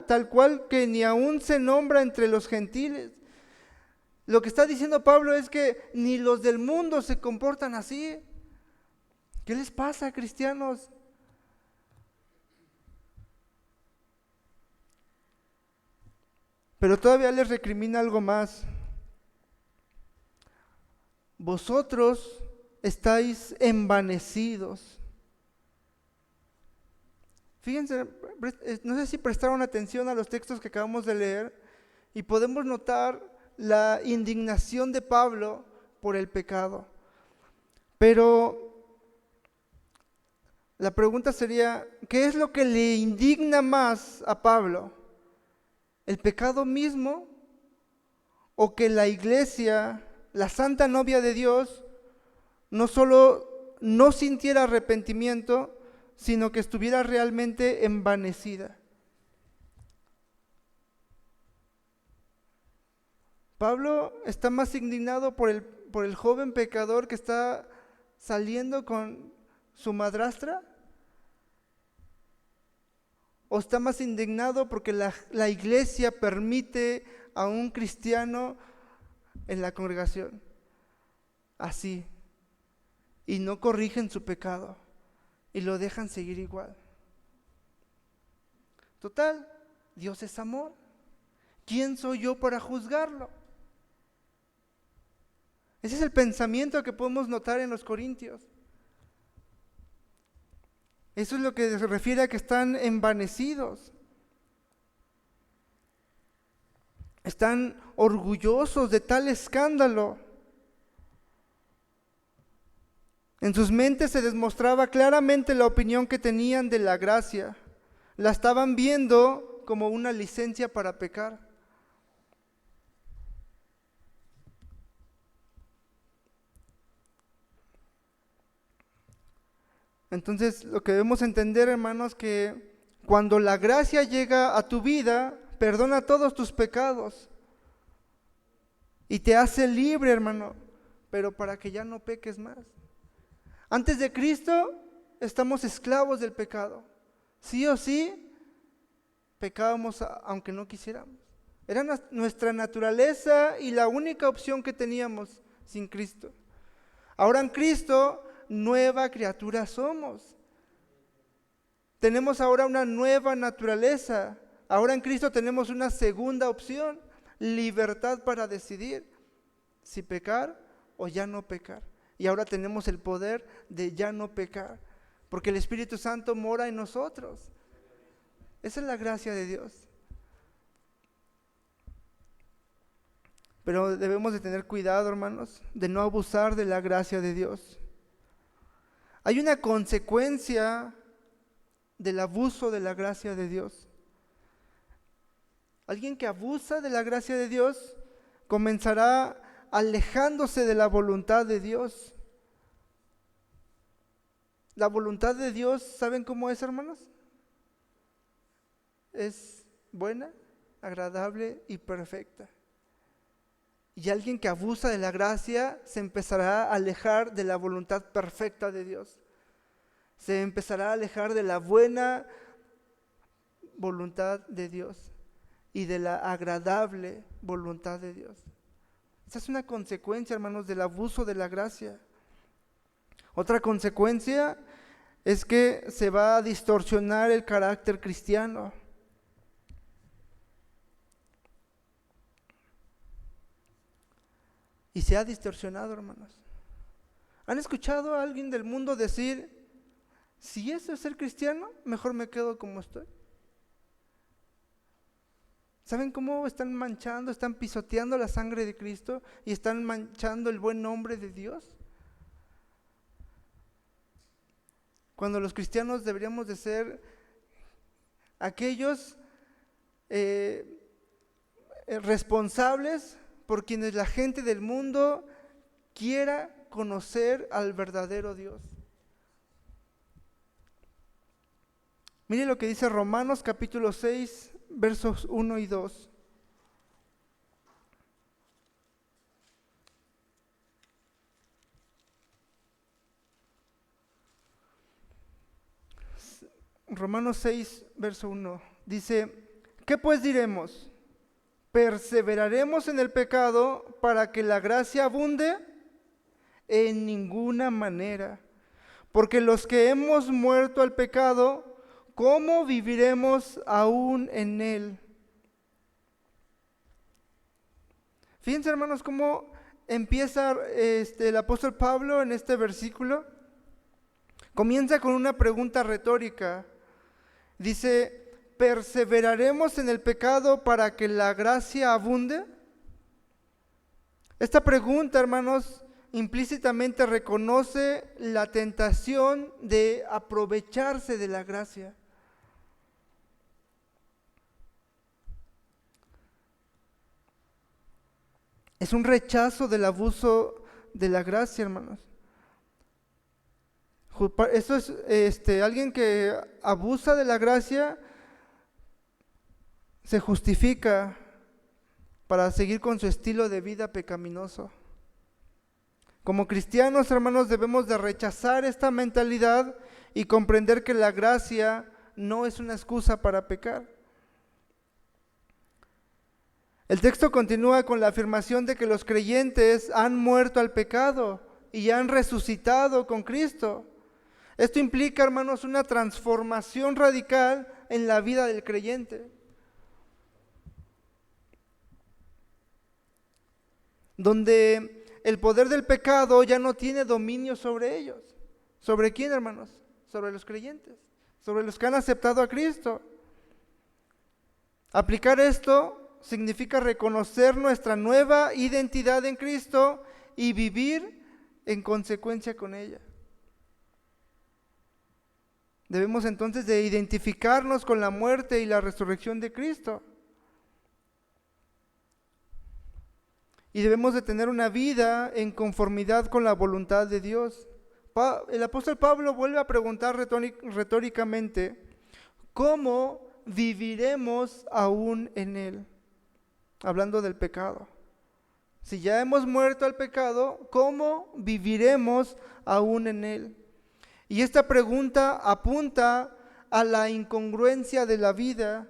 S1: tal cual que ni aún se nombra entre los gentiles. Lo que está diciendo Pablo es que ni los del mundo se comportan así. ¿Qué les pasa, cristianos? Pero todavía les recrimina algo más. Vosotros estáis envanecidos. Fíjense, no sé si prestaron atención a los textos que acabamos de leer y podemos notar la indignación de Pablo por el pecado. Pero la pregunta sería, ¿qué es lo que le indigna más a Pablo? ¿El pecado mismo o que la iglesia, la santa novia de Dios, no solo no sintiera arrepentimiento, sino que estuviera realmente envanecida? Pablo está más indignado por el joven pecador que está saliendo con su madrastra, o está más indignado porque la iglesia permite a un cristiano en la congregación así y no corrigen su pecado y lo dejan seguir igual. Total, Dios es amor. ¿Quién soy yo para juzgarlo? Ese es el pensamiento que podemos notar en los corintios. Eso es lo que se refiere a que están envanecidos. Están orgullosos de tal escándalo. En sus mentes se les mostraba claramente la opinión que tenían de la gracia. La estaban viendo como una licencia para pecar. Entonces, lo que debemos entender, hermanos, que cuando la gracia llega a tu vida, perdona todos tus pecados y te hace libre, hermano, pero para que ya no peques más. Antes de Cristo, estamos esclavos del pecado. Sí o sí, pecábamos aunque no quisiéramos. Era nuestra naturaleza y la única opción que teníamos sin Cristo. Ahora en Cristo, nueva criatura somos. Tenemos ahora una nueva naturaleza. Ahora en Cristo tenemos una segunda opción, libertad para decidir si pecar o ya no pecar. Y ahora tenemos el poder de ya no pecar, porque el Espíritu Santo mora en nosotros. Esa es la gracia de Dios. Pero debemos de tener cuidado, hermanos, de no abusar de la gracia de Dios. Hay una consecuencia del abuso de la gracia de Dios. Alguien que abusa de la gracia de Dios comenzará alejándose de la voluntad de Dios. La voluntad de Dios, ¿saben cómo es, hermanos? Es buena, agradable y perfecta. Y alguien que abusa de la gracia se empezará a alejar de la voluntad perfecta de Dios. Se empezará a alejar de la buena voluntad de Dios y de la agradable voluntad de Dios. Esa es una consecuencia, hermanos, del abuso de la gracia. Otra consecuencia es que se va a distorsionar el carácter cristiano. Y se ha distorsionado, hermanos. ¿Han escuchado a alguien del mundo decir, si eso es ser cristiano, mejor me quedo como estoy? ¿Saben cómo están manchando, están pisoteando la sangre de Cristo y están manchando el buen nombre de Dios? Cuando los cristianos deberíamos de ser aquellos responsables por quienes la gente del mundo quiera conocer al verdadero Dios. Mire lo que dice Romanos capítulo 6, versos 1 y 2. Romanos 6, verso 1, dice, ¿qué pues diremos? ¿Perseveraremos en el pecado para que la gracia abunde? En ninguna manera. Porque los que hemos muerto al pecado, ¿cómo viviremos aún en él? Fíjense, hermanos, cómo empieza el apóstol Pablo en este versículo? Comienza con una pregunta retórica. Dice, ¿perseveraremos en el pecado para que la gracia abunde? Esta pregunta, hermanos, implícitamente reconoce la tentación de aprovecharse de la gracia. Es un rechazo del abuso de la gracia, hermanos. Esto es alguien que abusa de la gracia, se justifica para seguir con su estilo de vida pecaminoso. Como cristianos, hermanos, debemos de rechazar esta mentalidad y comprender que la gracia no es una excusa para pecar. El texto continúa con la afirmación de que los creyentes han muerto al pecado y han resucitado con Cristo. Esto implica, hermanos, una transformación radical en la vida del creyente, donde el poder del pecado ya no tiene dominio sobre ellos. ¿Sobre quién, hermanos? Sobre los creyentes, sobre los que han aceptado a Cristo. Aplicar esto significa reconocer nuestra nueva identidad en Cristo y vivir en consecuencia con ella. Debemos entonces de identificarnos con la muerte y la resurrección de Cristo. Y debemos de tener una vida en conformidad con la voluntad de Dios. El apóstol Pablo vuelve a preguntar retóricamente, ¿cómo viviremos aún en él? Hablando del pecado. Si ya hemos muerto al pecado, ¿cómo viviremos aún en él? Y esta pregunta apunta a la incongruencia de la vida,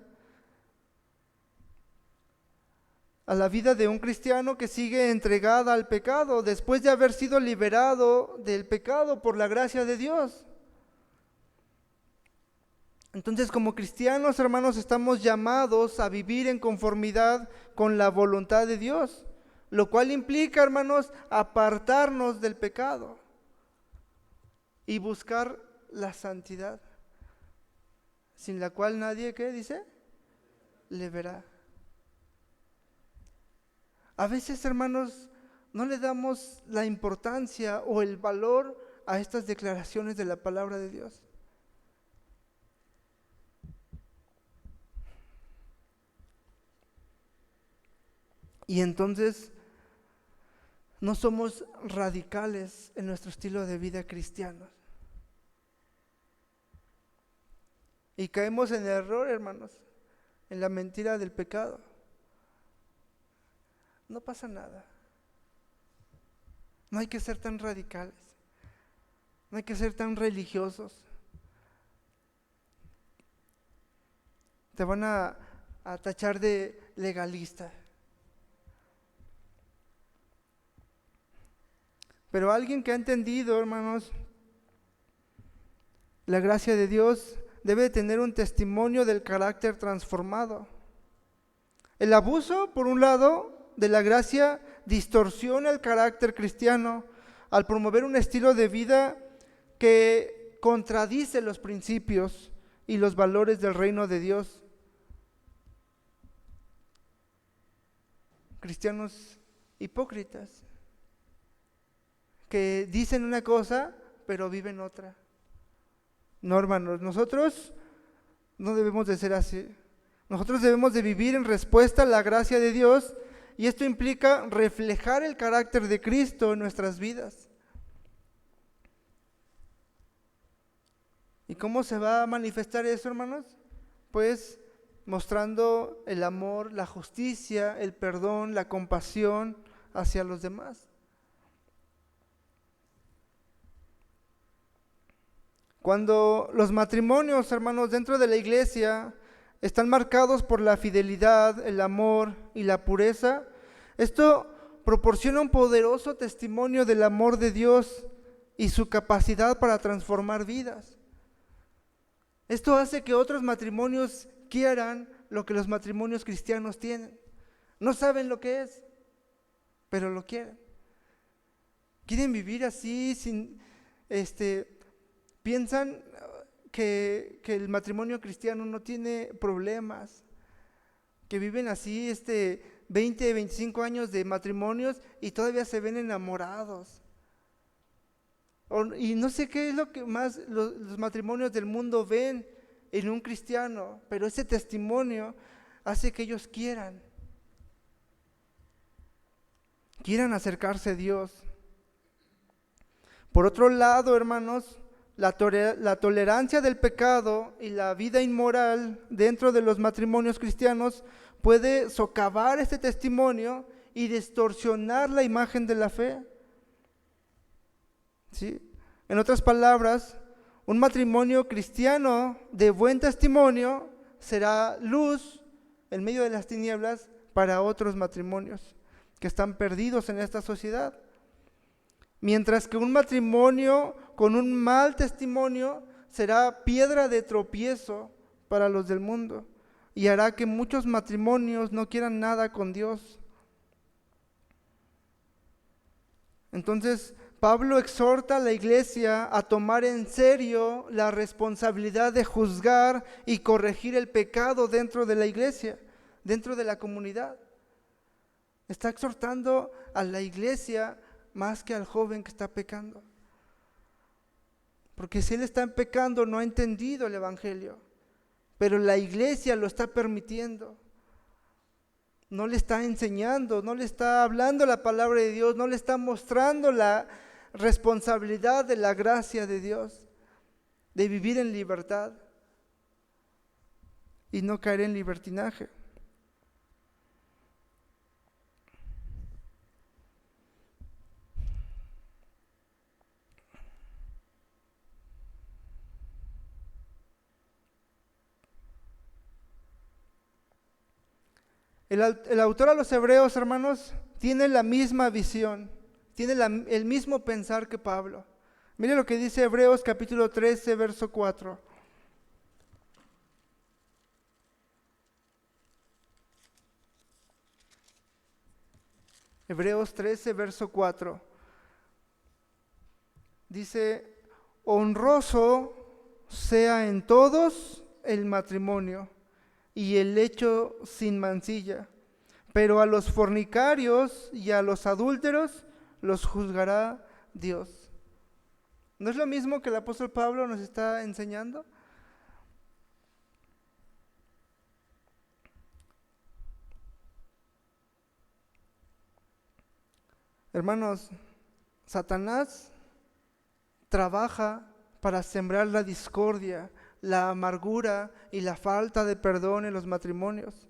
S1: a la vida de un cristiano que sigue entregada al pecado después de haber sido liberado del pecado por la gracia de Dios. Entonces, como cristianos, hermanos, estamos llamados a vivir en conformidad con la voluntad de Dios, lo cual implica, hermanos, apartarnos del pecado y buscar la santidad, sin la cual nadie, ¿qué dice? Le verá. A veces, hermanos, no le damos la importancia o el valor a estas declaraciones de la palabra de Dios. Y entonces no somos radicales en nuestro estilo de vida cristiano. Y caemos en el error, hermanos, en la mentira del pecado. No pasa nada. No hay que ser tan radicales. No hay que ser tan religiosos. Te van a tachar de legalista. Pero alguien que ha entendido, hermanos, la gracia de Dios debe tener un testimonio del carácter transformado. El abuso, por un lado, de la gracia distorsiona el carácter cristiano al promover un estilo de vida que contradice los principios y los valores del reino de Dios. Cristianos hipócritas que dicen una cosa pero viven otra. No, hermanos, nosotros no debemos de ser así. Nosotros debemos de vivir en respuesta a la gracia de Dios, y esto implica reflejar el carácter de Cristo en nuestras vidas. ¿Y cómo se va a manifestar eso, hermanos? Pues mostrando el amor, la justicia, el perdón, la compasión hacia los demás. Cuando los matrimonios, hermanos, dentro de la iglesia están marcados por la fidelidad, el amor y la pureza, esto proporciona un poderoso testimonio del amor de Dios y su capacidad para transformar vidas. Esto hace que otros matrimonios quieran lo que los matrimonios cristianos tienen. No saben lo que es, pero lo quieren. Quieren vivir así, piensan que el matrimonio cristiano no tiene problemas, que viven así 20, 25 años de matrimonios y todavía se ven enamorados. Y no sé qué es lo que más los matrimonios del mundo ven en un cristiano, pero ese testimonio hace que ellos quieran acercarse a Dios. Por otro lado, hermanos, la tolerancia del pecado y la vida inmoral dentro de los matrimonios cristianos puede socavar este testimonio y distorsionar la imagen de la fe. ¿Sí? En otras palabras, un matrimonio cristiano de buen testimonio será luz en medio de las tinieblas para otros matrimonios que están perdidos en esta sociedad. Mientras que un matrimonio con un mal testimonio será piedra de tropiezo para los del mundo y hará que muchos matrimonios no quieran nada con Dios. Entonces, Pablo exhorta a la iglesia a tomar en serio la responsabilidad de juzgar y corregir el pecado dentro de la iglesia, dentro de la comunidad. Está exhortando a la iglesia más que al joven que está pecando. Porque si él está pecando, no ha entendido el evangelio, pero la iglesia lo está permitiendo. No le está enseñando, no le está hablando la palabra de Dios, no le está mostrando la responsabilidad de la gracia de Dios, de vivir en libertad y no caer en libertinaje. El autor a los Hebreos, hermanos, tiene la misma visión, tiene el mismo pensar que Pablo. Mire lo que dice Hebreos capítulo 13, verso 4. Hebreos 13, verso 4. Dice, honroso sea en todos el matrimonio y el lecho sin mancilla, pero a los fornicarios y a los adúlteros los juzgará Dios. ¿No es lo mismo que el apóstol Pablo nos está enseñando? Hermanos, Satanás trabaja para sembrar la discordia, la amargura y la falta de perdón en los matrimonios.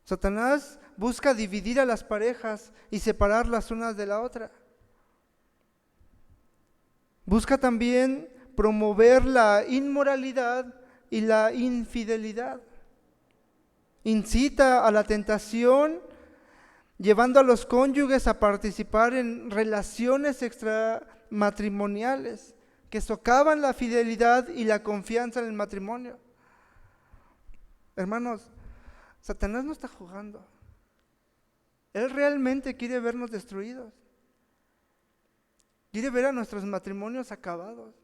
S1: Satanás busca dividir a las parejas y separarlas unas de la otra. Busca también promover la inmoralidad y la infidelidad. Incita a la tentación, llevando a los cónyuges a participar en relaciones extramatrimoniales que socavan la fidelidad y la confianza en el matrimonio. Hermanos, Satanás no está jugando. Él realmente quiere vernos destruidos. Quiere ver a nuestros matrimonios acabados.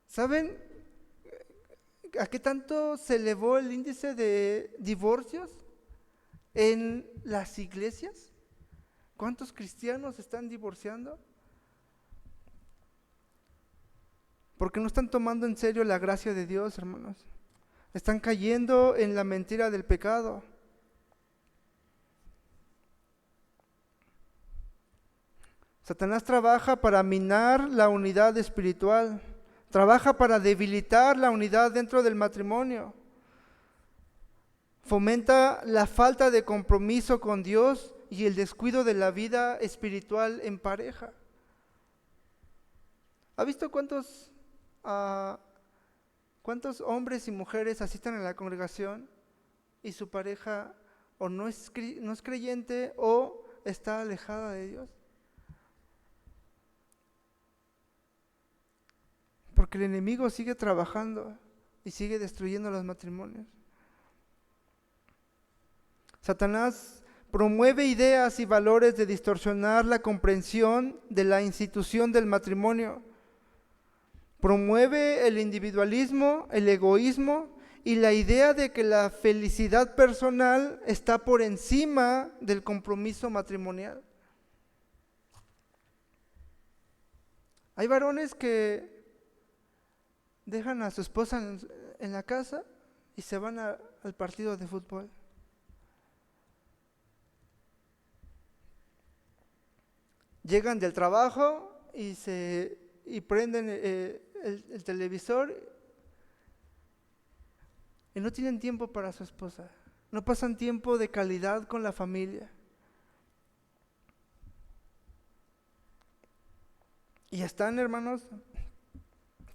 S1: ¿Saben a qué tanto se elevó el índice de divorcios en las iglesias? ¿Cuántos cristianos están divorciando? Porque no están tomando en serio la gracia de Dios, hermanos. Están cayendo en la mentira del pecado. Satanás trabaja para minar la unidad espiritual, trabaja para debilitar la unidad dentro del matrimonio, fomenta la falta de compromiso con Dios y el descuido de la vida espiritual en pareja. ¿Ha visto cuántos hombres y mujeres asistan a la congregación y su pareja o no es creyente o está alejada de Dios? Porque el enemigo sigue trabajando y sigue destruyendo los matrimonios. Satanás promueve ideas y valores de distorsionar la comprensión de la institución del matrimonio. Promueve el individualismo, el egoísmo y la idea de que la felicidad personal está por encima del compromiso matrimonial. Hay varones que dejan a su esposa en la casa y se van al partido de fútbol. Llegan del trabajo y prenden el televisor y no tienen tiempo para su esposa. No pasan tiempo de calidad con la familia. Y están, hermanos,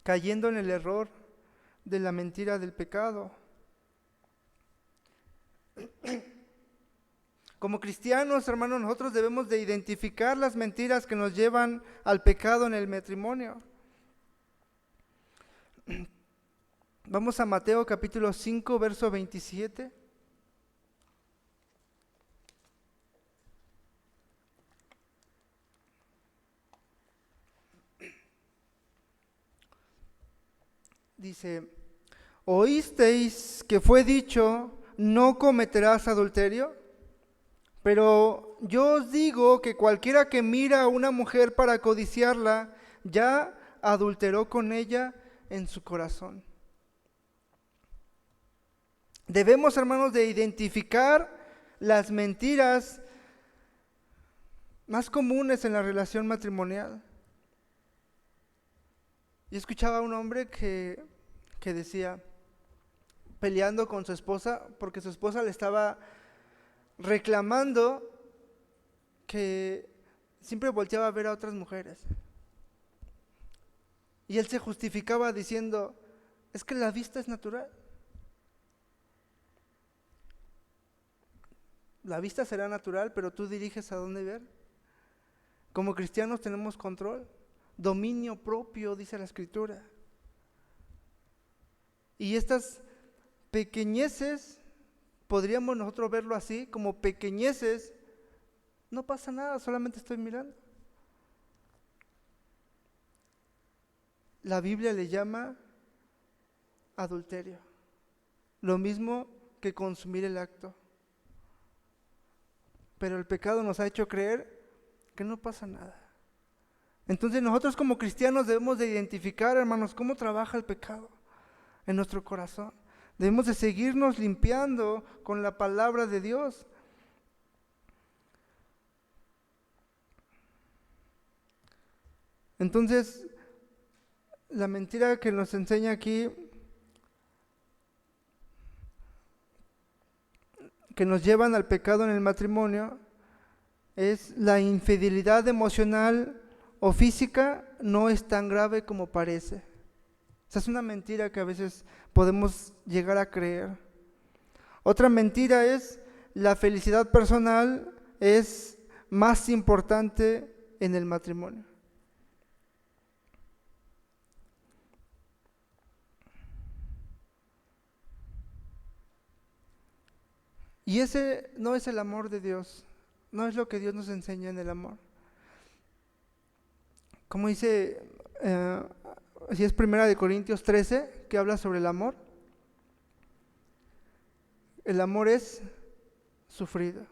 S1: cayendo en el error de la mentira del pecado. Como cristianos, hermanos, nosotros debemos de identificar las mentiras que nos llevan al pecado en el matrimonio. Vamos a Mateo capítulo 5, verso 27. Dice, ¿oísteis que fue dicho, no cometerás adulterio? Pero yo os digo que cualquiera que mira a una mujer para codiciarla, ya adulteró con ella en su corazón. Debemos, hermanos, de identificar las mentiras más comunes en la relación matrimonial. Yo escuchaba a un hombre que decía, peleando con su esposa, porque su esposa le estaba reclamando que siempre volteaba a ver a otras mujeres. Y él se justificaba diciendo, es que la vista es natural. La vista será natural, pero tú diriges a dónde ver. Como cristianos tenemos control, dominio propio, dice la Escritura. Y estas pequeñeces, podríamos nosotros verlo así, como pequeñeces, no pasa nada, solamente estoy mirando. La Biblia le llama adulterio, lo mismo que consumir el acto. Pero el pecado nos ha hecho creer que no pasa nada. Entonces nosotros como cristianos debemos de identificar, hermanos, cómo trabaja el pecado en nuestro corazón. Debemos de seguirnos limpiando con la palabra de Dios. Entonces, la mentira que nos enseña aquí, que nos llevan al pecado en el matrimonio, es la infidelidad emocional o física no es tan grave como parece. Esa es una mentira que a veces podemos llegar a creer. Otra mentira es la felicidad personal es más importante en el matrimonio. Y ese no es el amor de Dios, no es lo que Dios nos enseña en el amor. Como dice, así es 1 Corintios 13, que habla sobre el amor. El amor es sufrido,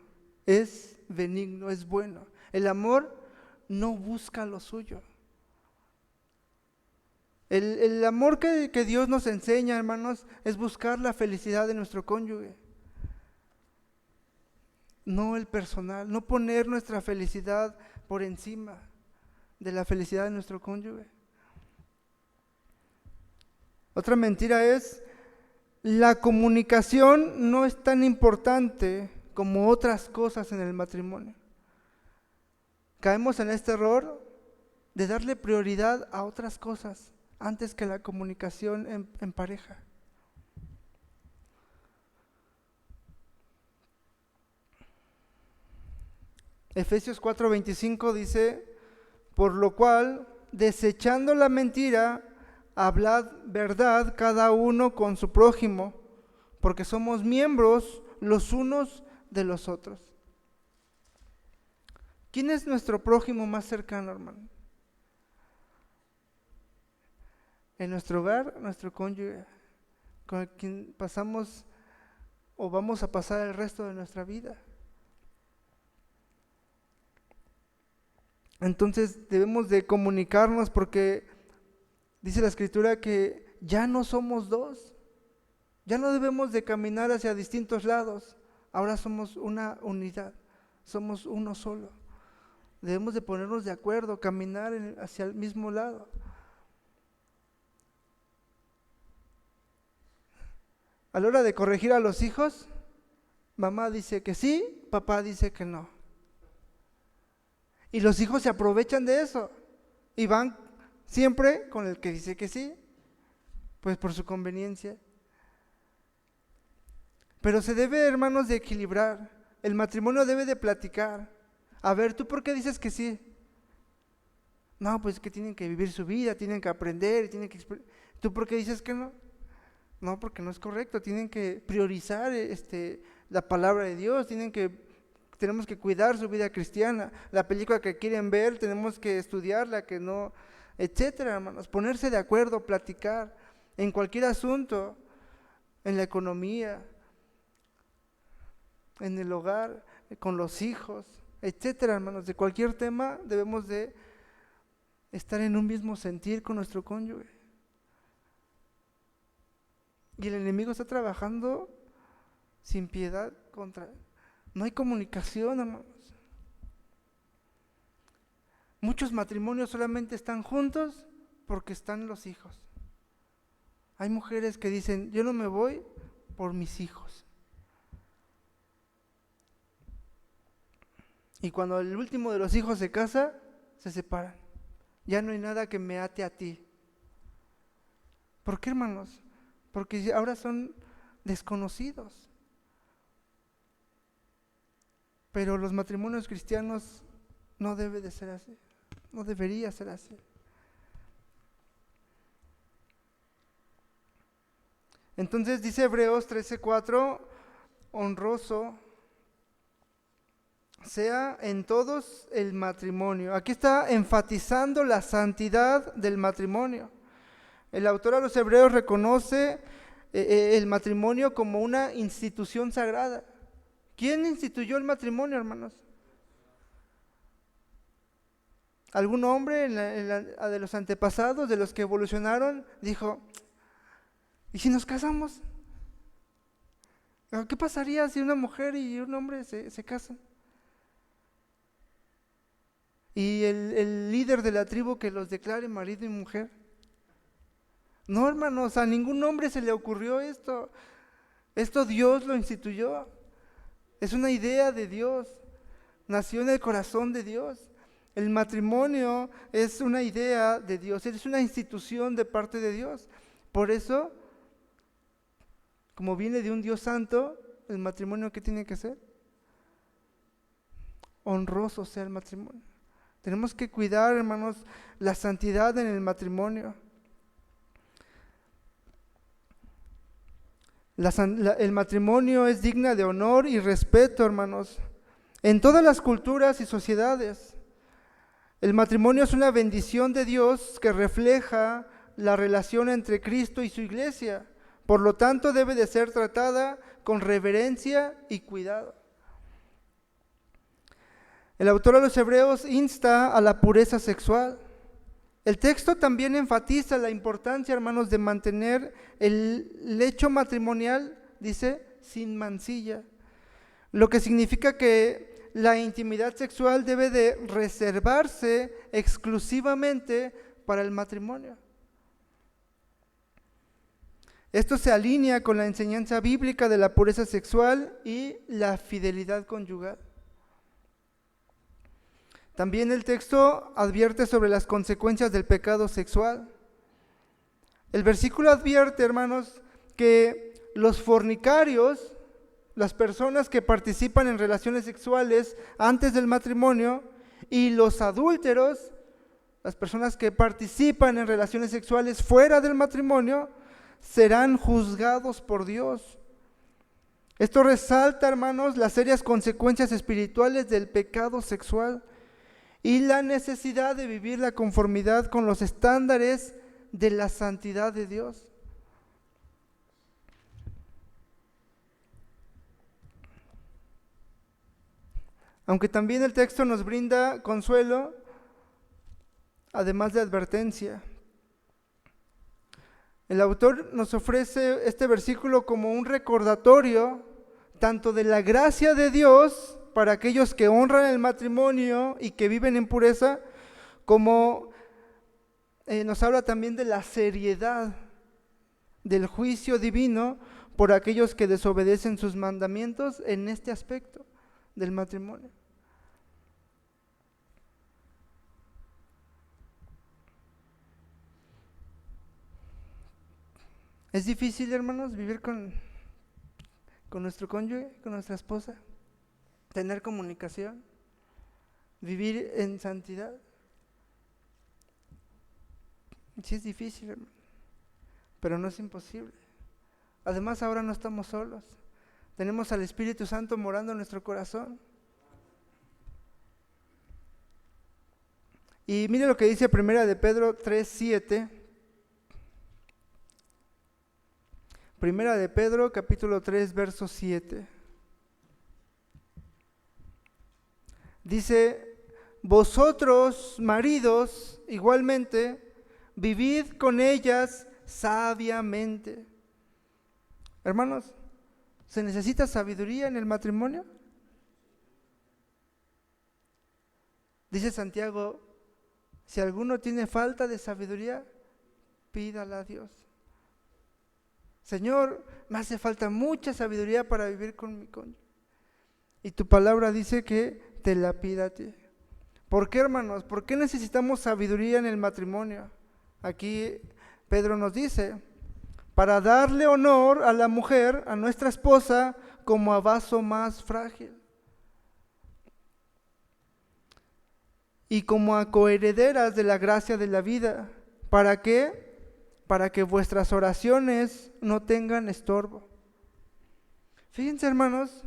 S1: es benigno, es bueno. El amor no busca lo suyo. El amor que Dios nos enseña, hermanos, es buscar la felicidad de nuestro cónyuge. No el personal, no poner nuestra felicidad por encima de la felicidad de nuestro cónyuge. Otra mentira es, la comunicación no es tan importante como otras cosas en el matrimonio. Caemos en este error de darle prioridad a otras cosas antes que la comunicación en pareja. Efesios 4:25 dice, por lo cual, desechando la mentira, hablad verdad cada uno con su prójimo, porque somos miembros los unos de los otros. ¿Quién es nuestro prójimo más cercano, hermano? En nuestro hogar, nuestro cónyuge, con quien pasamos o vamos a pasar el resto de nuestra vida. Entonces debemos de comunicarnos, porque dice la Escritura que ya no somos dos, ya no debemos de caminar hacia distintos lados, ahora somos una unidad, somos uno solo. Debemos de ponernos de acuerdo, caminar hacia el mismo lado. A la hora de corregir a los hijos, mamá dice que sí, papá dice que no. Y los hijos se aprovechan de eso y van siempre con el que dice que sí, pues por su conveniencia. Pero se debe, hermanos, de equilibrar. El matrimonio debe de platicar. A ver, ¿tú por qué dices que sí? No, pues que tienen que vivir su vida, tienen que aprender, ¿tú por qué dices que no? No, porque no es correcto, tienen que priorizar la palabra de Dios, tenemos que cuidar su vida cristiana, la película que quieren ver, tenemos que estudiarla, que no, etcétera, hermanos, ponerse de acuerdo, platicar en cualquier asunto, en la economía, en el hogar, con los hijos, etcétera, hermanos, de cualquier tema debemos de estar en un mismo sentir con nuestro cónyuge. Y el enemigo está trabajando sin piedad contra él. No hay comunicación, hermanos. Muchos matrimonios solamente están juntos porque están los hijos. Hay mujeres que dicen, yo no me voy por mis hijos. Y cuando el último de los hijos se casa, se separan. Ya no hay nada que me ate a ti. ¿Por qué, hermanos? Porque ahora son desconocidos. Pero los matrimonios cristianos no debe de ser así, no debería ser así. Entonces dice Hebreos 13:4, honroso sea en todos el matrimonio. Aquí está enfatizando la santidad del matrimonio. El autor a los Hebreos reconoce el matrimonio como una institución sagrada. ¿Quién instituyó el matrimonio, hermanos? ¿Algún hombre de los antepasados, de los que evolucionaron, dijo, ¿y si nos casamos? ¿Qué pasaría si una mujer y un hombre se casan? Y el líder de la tribu que los declare marido y mujer. No, hermanos, a ningún hombre se le ocurrió esto. Esto Dios lo instituyó. Es una idea de Dios. Nació en el corazón de Dios. El matrimonio es una idea de Dios. Es una institución de parte de Dios. Por eso, como viene de un Dios santo, el matrimonio, ¿qué tiene que ser? Honroso sea el matrimonio. Tenemos que cuidar, hermanos, la santidad en el matrimonio. El matrimonio es digna de honor y respeto, hermanos, en todas las culturas y sociedades. El matrimonio es una bendición de Dios que refleja la relación entre Cristo y su iglesia. Por lo tanto, debe de ser tratada con reverencia y cuidado. El autor a los Hebreos insta a la pureza sexual. El texto también enfatiza la importancia, hermanos, de mantener el lecho matrimonial, dice, sin mancilla, lo que significa que la intimidad sexual debe de reservarse exclusivamente para el matrimonio. Esto se alinea con la enseñanza bíblica de la pureza sexual y la fidelidad conyugal. También el texto advierte sobre las consecuencias del pecado sexual. El versículo advierte, hermanos, que los fornicarios, las personas que participan en relaciones sexuales antes del matrimonio, y los adúlteros, las personas que participan en relaciones sexuales fuera del matrimonio, serán juzgados por Dios. Esto resalta, hermanos, las serias consecuencias espirituales del pecado sexual. y la necesidad de vivir la conformidad con los estándares de la santidad de Dios. Aunque también el texto nos brinda consuelo, además de advertencia. El autor nos ofrece este versículo como un recordatorio tanto de la gracia de Dios para aquellos que honran el matrimonio y que viven en pureza, como nos habla también de la seriedad del juicio divino por aquellos que desobedecen sus mandamientos en este aspecto del matrimonio. Es difícil, hermanos, vivir con nuestro cónyuge, con nuestra esposa, tener comunicación, vivir en santidad. Sí es difícil, hermano, pero no es imposible. Además, ahora no estamos solos. Tenemos al Espíritu Santo morando en nuestro corazón. Y mire lo que dice 1 de Pedro 3:7. 1 de Pedro, capítulo 3, verso 7. Dice: vosotros, maridos, igualmente, vivid con ellas sabiamente. Hermanos, ¿se necesita sabiduría en el matrimonio? Dice Santiago: si alguno tiene falta de sabiduría, pídala a Dios. Señor, me hace falta mucha sabiduría para vivir con mi cónyuge. Y tu palabra dice que te la pida a ti. ¿Por qué, hermanos? ¿Por qué necesitamos sabiduría en el matrimonio? Aquí Pedro nos dice: para darle honor a la mujer, a nuestra esposa, como a vaso más frágil, y como a coherederas de la gracia de la vida. ¿Para qué? Para que vuestras oraciones no tengan estorbo. Fíjense, hermanos,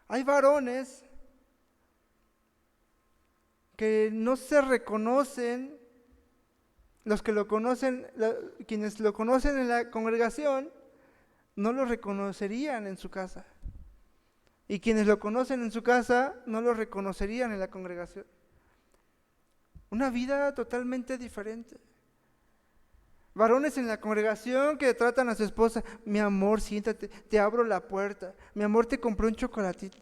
S1: hay varones que no se reconocen, los que lo conocen, quienes lo conocen en la congregación, no lo reconocerían en su casa. Y quienes lo conocen en su casa, no lo reconocerían en la congregación. Una vida totalmente diferente. Varones en la congregación que tratan a su esposa: mi amor, siéntate, te abro la puerta, mi amor, te compré un chocolatito.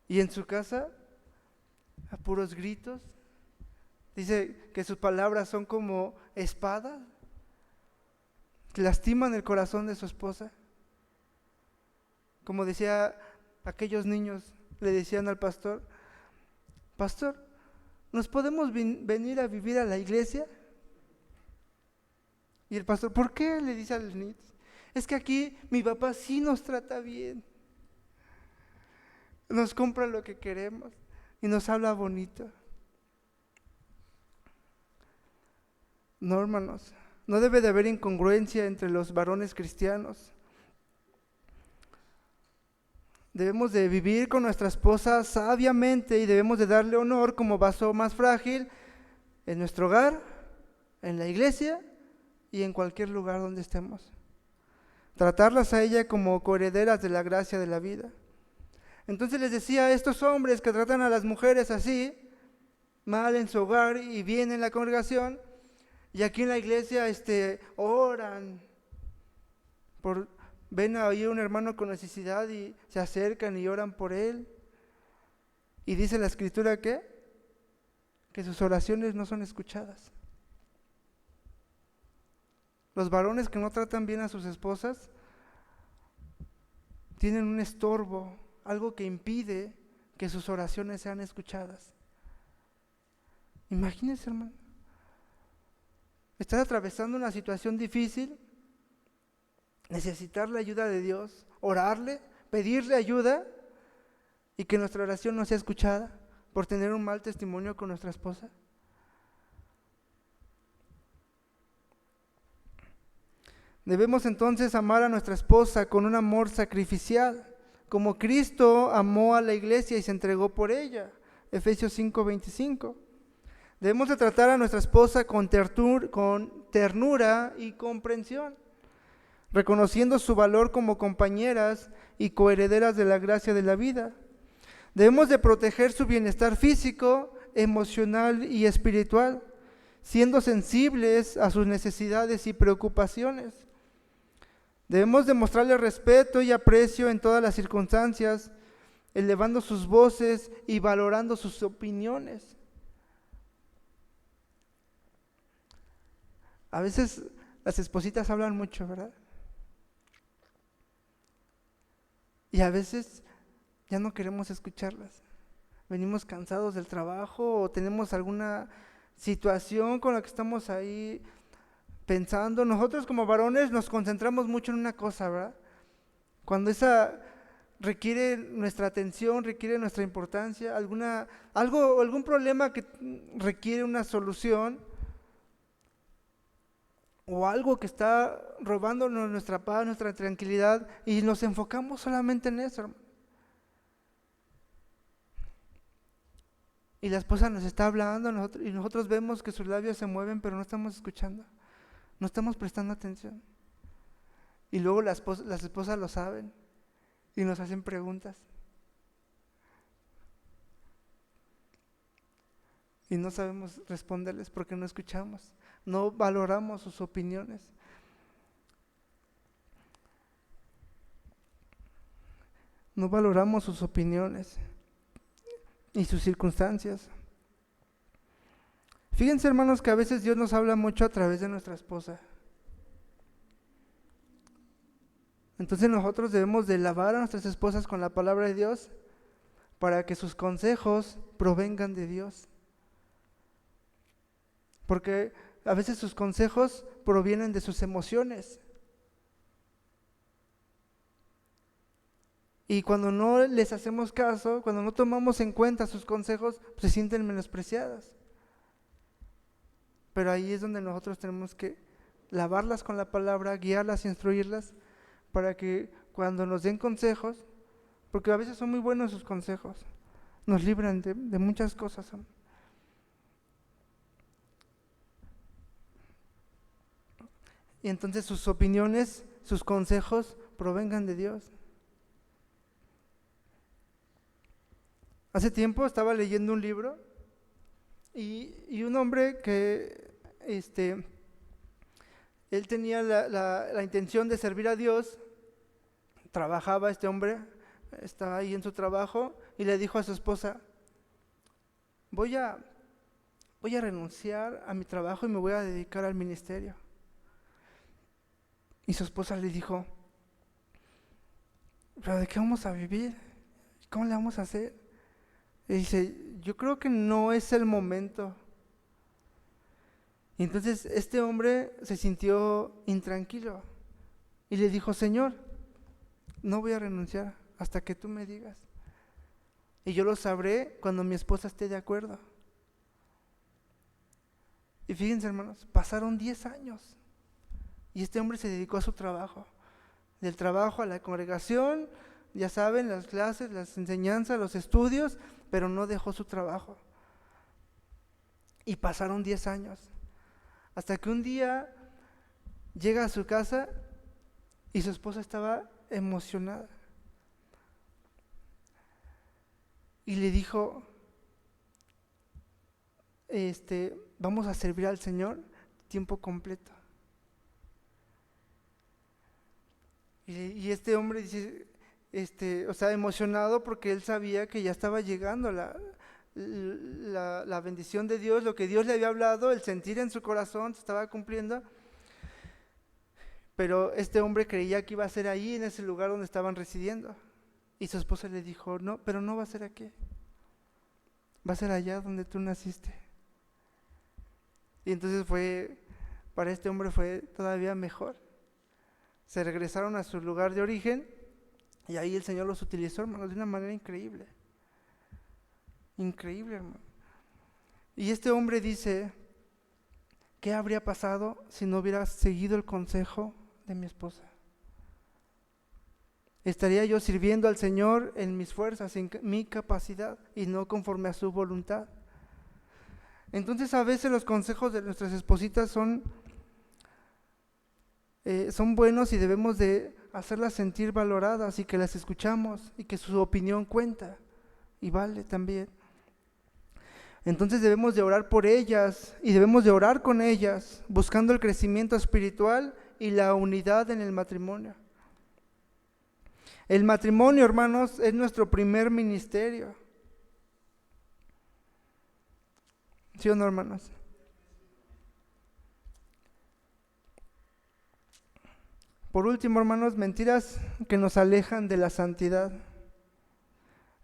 S1: Y en su casa, a puros gritos. Dice que sus palabras son como espadas, que lastiman el corazón de su esposa. Como decía aquellos niños, le decían al pastor: pastor, ¿nos podemos venir a vivir a la iglesia? Y el pastor: ¿por qué? Le dice a los niños: es que aquí mi papá sí nos trata bien, nos compra lo que queremos y nos habla bonito. No, hermanos, no debe de haber incongruencia entre los varones cristianos. Debemos de vivir con nuestra esposa sabiamente y debemos de darle honor como vaso más frágil en nuestro hogar, en la iglesia y en cualquier lugar donde estemos. Tratarlas a ella como coherederas de la gracia de la vida. Entonces les decía a estos hombres que tratan a las mujeres así, mal en su hogar y bien en la congregación, y aquí en la iglesia oran, ven ahí un hermano con necesidad y se acercan y oran por él. Y dice la escritura que sus oraciones no son escuchadas. Los varones que no tratan bien a sus esposas tienen un estorbo, algo que impide que sus oraciones sean escuchadas. Imagínense, hermano, estar atravesando una situación difícil, necesitar la ayuda de Dios, orarle, pedirle ayuda, y que nuestra oración no sea escuchada por tener un mal testimonio con nuestra esposa. Debemos entonces amar a nuestra esposa con un amor sacrificial, como Cristo amó a la iglesia y se entregó por ella. Efesios 5:25. Debemos de tratar a nuestra esposa con ternura y comprensión, reconociendo su valor como compañeras y coherederas de la gracia de la vida. Debemos de proteger su bienestar físico, emocional y espiritual, siendo sensibles a sus necesidades y preocupaciones. Debemos demostrarle respeto y aprecio en todas las circunstancias, elevando sus voces y valorando sus opiniones. A veces las espositas hablan mucho, ¿verdad? Y a veces ya no queremos escucharlas. Venimos cansados del trabajo o tenemos alguna situación con la que estamos ahí pensando. Nosotros como varones nos concentramos mucho en una cosa, ¿verdad? Cuando esa requiere nuestra atención, requiere nuestra importancia, algún problema que requiere una solución, o algo que está robándonos nuestra paz, nuestra tranquilidad, y nos enfocamos solamente en eso, hermano. Y la esposa nos está hablando y nosotros vemos que sus labios se mueven, pero no estamos escuchando, no estamos prestando atención. Y luego las esposas lo saben y nos hacen preguntas. Y no sabemos responderles porque no escuchamos, no valoramos sus opiniones. No valoramos sus opiniones y sus circunstancias. Fíjense, hermanos, que a veces Dios nos habla mucho a través de nuestra esposa. Entonces nosotros debemos de lavar a nuestras esposas con la palabra de Dios para que sus consejos provengan de Dios. Porque a veces sus consejos provienen de sus emociones. Y cuando no les hacemos caso, cuando no tomamos en cuenta sus consejos, pues se sienten menospreciadas. Pero ahí es donde nosotros tenemos que lavarlas con la palabra, guiarlas, instruirlas, para que cuando nos den consejos, porque a veces son muy buenos sus consejos, nos libran de muchas cosas. Y entonces sus opiniones, sus consejos provengan de Dios. Hace tiempo estaba leyendo un libro y un hombre que él tenía la intención de servir a Dios. Trabajaba este hombre, estaba ahí en su trabajo y le dijo a su esposa: voy a renunciar a mi trabajo y me voy a dedicar al ministerio. Y su esposa le dijo: ¿pero de qué vamos a vivir? ¿Cómo le vamos a hacer? Y dice: yo creo que no es el momento. Y entonces este hombre se sintió intranquilo y le dijo: Señor, no voy a renunciar hasta que tú me digas. Y yo lo sabré cuando mi esposa esté de acuerdo. Y fíjense, hermanos, pasaron 10 años y este hombre se dedicó a su trabajo. Del trabajo a la congregación, ya saben, las clases, las enseñanzas, los estudios, pero no dejó su trabajo. Y pasaron 10 años. Hasta que un día llega a su casa y su esposa estaba emocionada. Y le dijo: vamos a servir al Señor tiempo completo. Y este hombre dice, emocionado porque él sabía que ya estaba llegando la bendición de Dios, lo que Dios le había hablado, el sentir en su corazón se estaba cumpliendo. Pero este hombre creía que iba a ser ahí, en ese lugar donde estaban residiendo. Y su esposa le dijo: no, pero no va a ser aquí, va a ser allá donde tú naciste. Y entonces para este hombre fue todavía mejor. Se regresaron a su lugar de origen y ahí el Señor los utilizó, hermanos, de una manera increíble. Increíble, hermano. Y este hombre dice: ¿qué habría pasado si no hubiera seguido el consejo de mi esposa? ¿Estaría yo sirviendo al Señor en mis fuerzas, en mi capacidad y no conforme a su voluntad? Entonces a veces los consejos de nuestras espositas son buenos y debemos de hacerlas sentir valoradas y que las escuchamos y que su opinión cuenta y vale también. Entonces debemos de orar por ellas y debemos de orar con ellas, buscando el crecimiento espiritual y la unidad en el matrimonio. El matrimonio, hermanos, es nuestro primer ministerio. ¿Sí o no, hermanos? Por último, hermanos, mentiras que nos alejan de la santidad.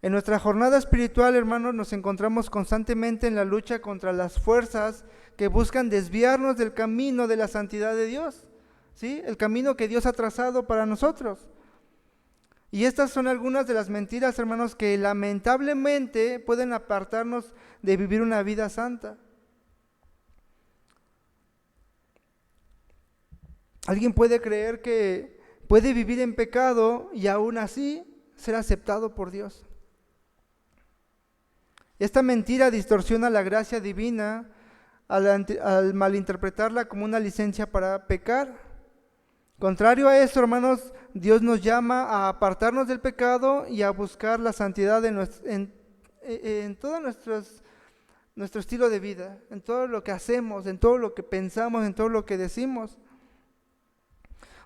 S1: En nuestra jornada espiritual, hermanos, nos encontramos constantemente en la lucha contra las fuerzas que buscan desviarnos del camino de la santidad de Dios, ¿sí? El camino que Dios ha trazado para nosotros. Y estas son algunas de las mentiras, hermanos, que lamentablemente pueden apartarnos de vivir una vida santa. Alguien puede creer que puede vivir en pecado y aún así ser aceptado por Dios. Esta mentira distorsiona la gracia divina al malinterpretarla como una licencia para pecar. Contrario a eso, hermanos, Dios nos llama a apartarnos del pecado y a buscar la santidad en todo nuestro estilo de vida, en todo lo que hacemos, en todo lo que pensamos, en todo lo que decimos.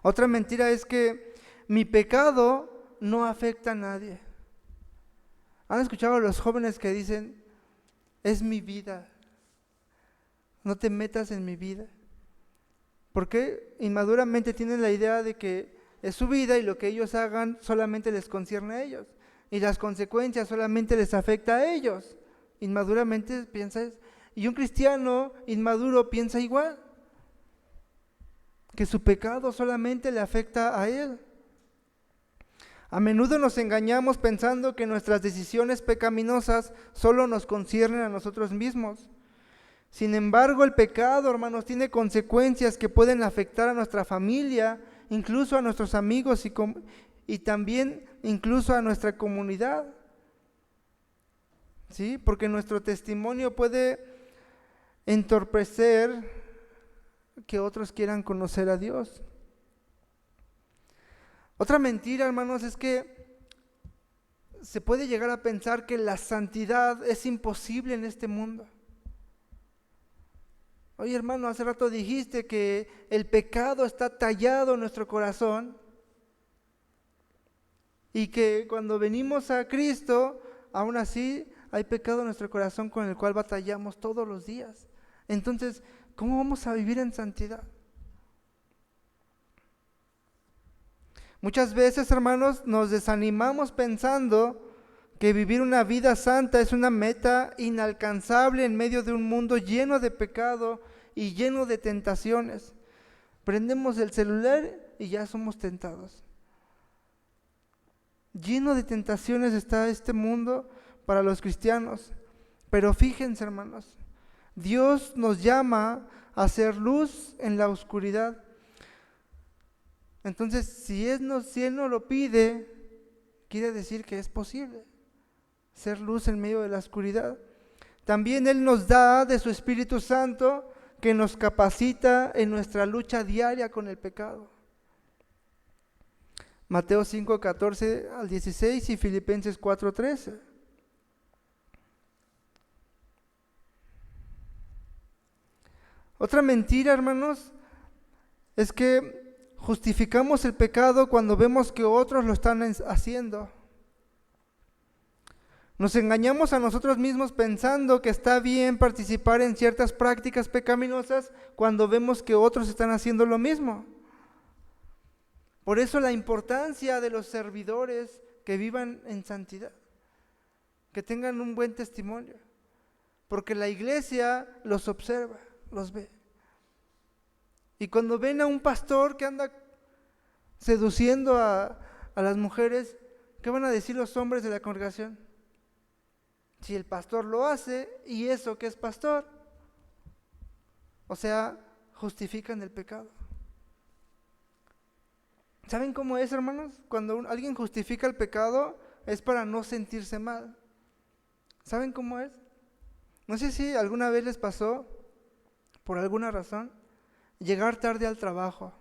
S1: Otra mentira es que mi pecado no afecta a nadie. ¿Han escuchado a los jóvenes que dicen, es mi vida, no te metas en mi vida? Porque inmaduramente tienen la idea de que es su vida y lo que ellos hagan solamente les concierne a ellos. Y las consecuencias solamente les afecta a ellos. Inmaduramente piensas, y un cristiano inmaduro piensa igual, que su pecado solamente le afecta a él. A menudo nos engañamos pensando que nuestras decisiones pecaminosas solo nos conciernen a nosotros mismos. Sin embargo, el pecado, hermanos, tiene consecuencias que pueden afectar a nuestra familia, incluso a nuestros amigos y también incluso a nuestra comunidad. ¿Sí? Porque nuestro testimonio puede entorpecer que otros quieran conocer a Dios. Otra mentira, hermanos, es que se puede llegar a pensar que la santidad es imposible en este mundo. Oye, hermano, hace rato dijiste que el pecado está tallado en nuestro corazón y que cuando venimos a Cristo, aún así hay pecado en nuestro corazón con el cual batallamos todos los días. Entonces, ¿cómo vamos a vivir en santidad? Muchas veces, hermanos, nos desanimamos pensando que vivir una vida santa es una meta inalcanzable en medio de un mundo lleno de pecado y lleno de tentaciones. Prendemos el celular y ya somos tentados. Lleno de tentaciones está este mundo para los cristianos. Pero fíjense, hermanos, Dios nos llama a hacer luz en la oscuridad. Entonces, si Él no lo pide, quiere decir que es posible ser luz en medio de la oscuridad. También Él nos da de su Espíritu Santo que nos capacita en nuestra lucha diaria con el pecado. Mateo 5, 14 al 16 y Filipenses 4, 13. Otra mentira, hermanos, es que justificamos el pecado cuando vemos que otros lo están haciendo. Nos engañamos a nosotros mismos pensando que está bien participar en ciertas prácticas pecaminosas cuando vemos que otros están haciendo lo mismo. Por eso la importancia de los servidores que vivan en santidad, que tengan un buen testimonio, porque la iglesia los observa, los ve. Y cuando ven a un pastor que anda seduciendo a las mujeres, ¿qué van a decir los hombres de la congregación? Si el pastor lo hace, ¿y eso qué es pastor? O sea, justifican el pecado. ¿Saben cómo es, hermanos? Cuando alguien justifica el pecado es para no sentirse mal. ¿Saben cómo es? No sé si alguna vez les pasó, por alguna razón, llegar tarde al trabajo.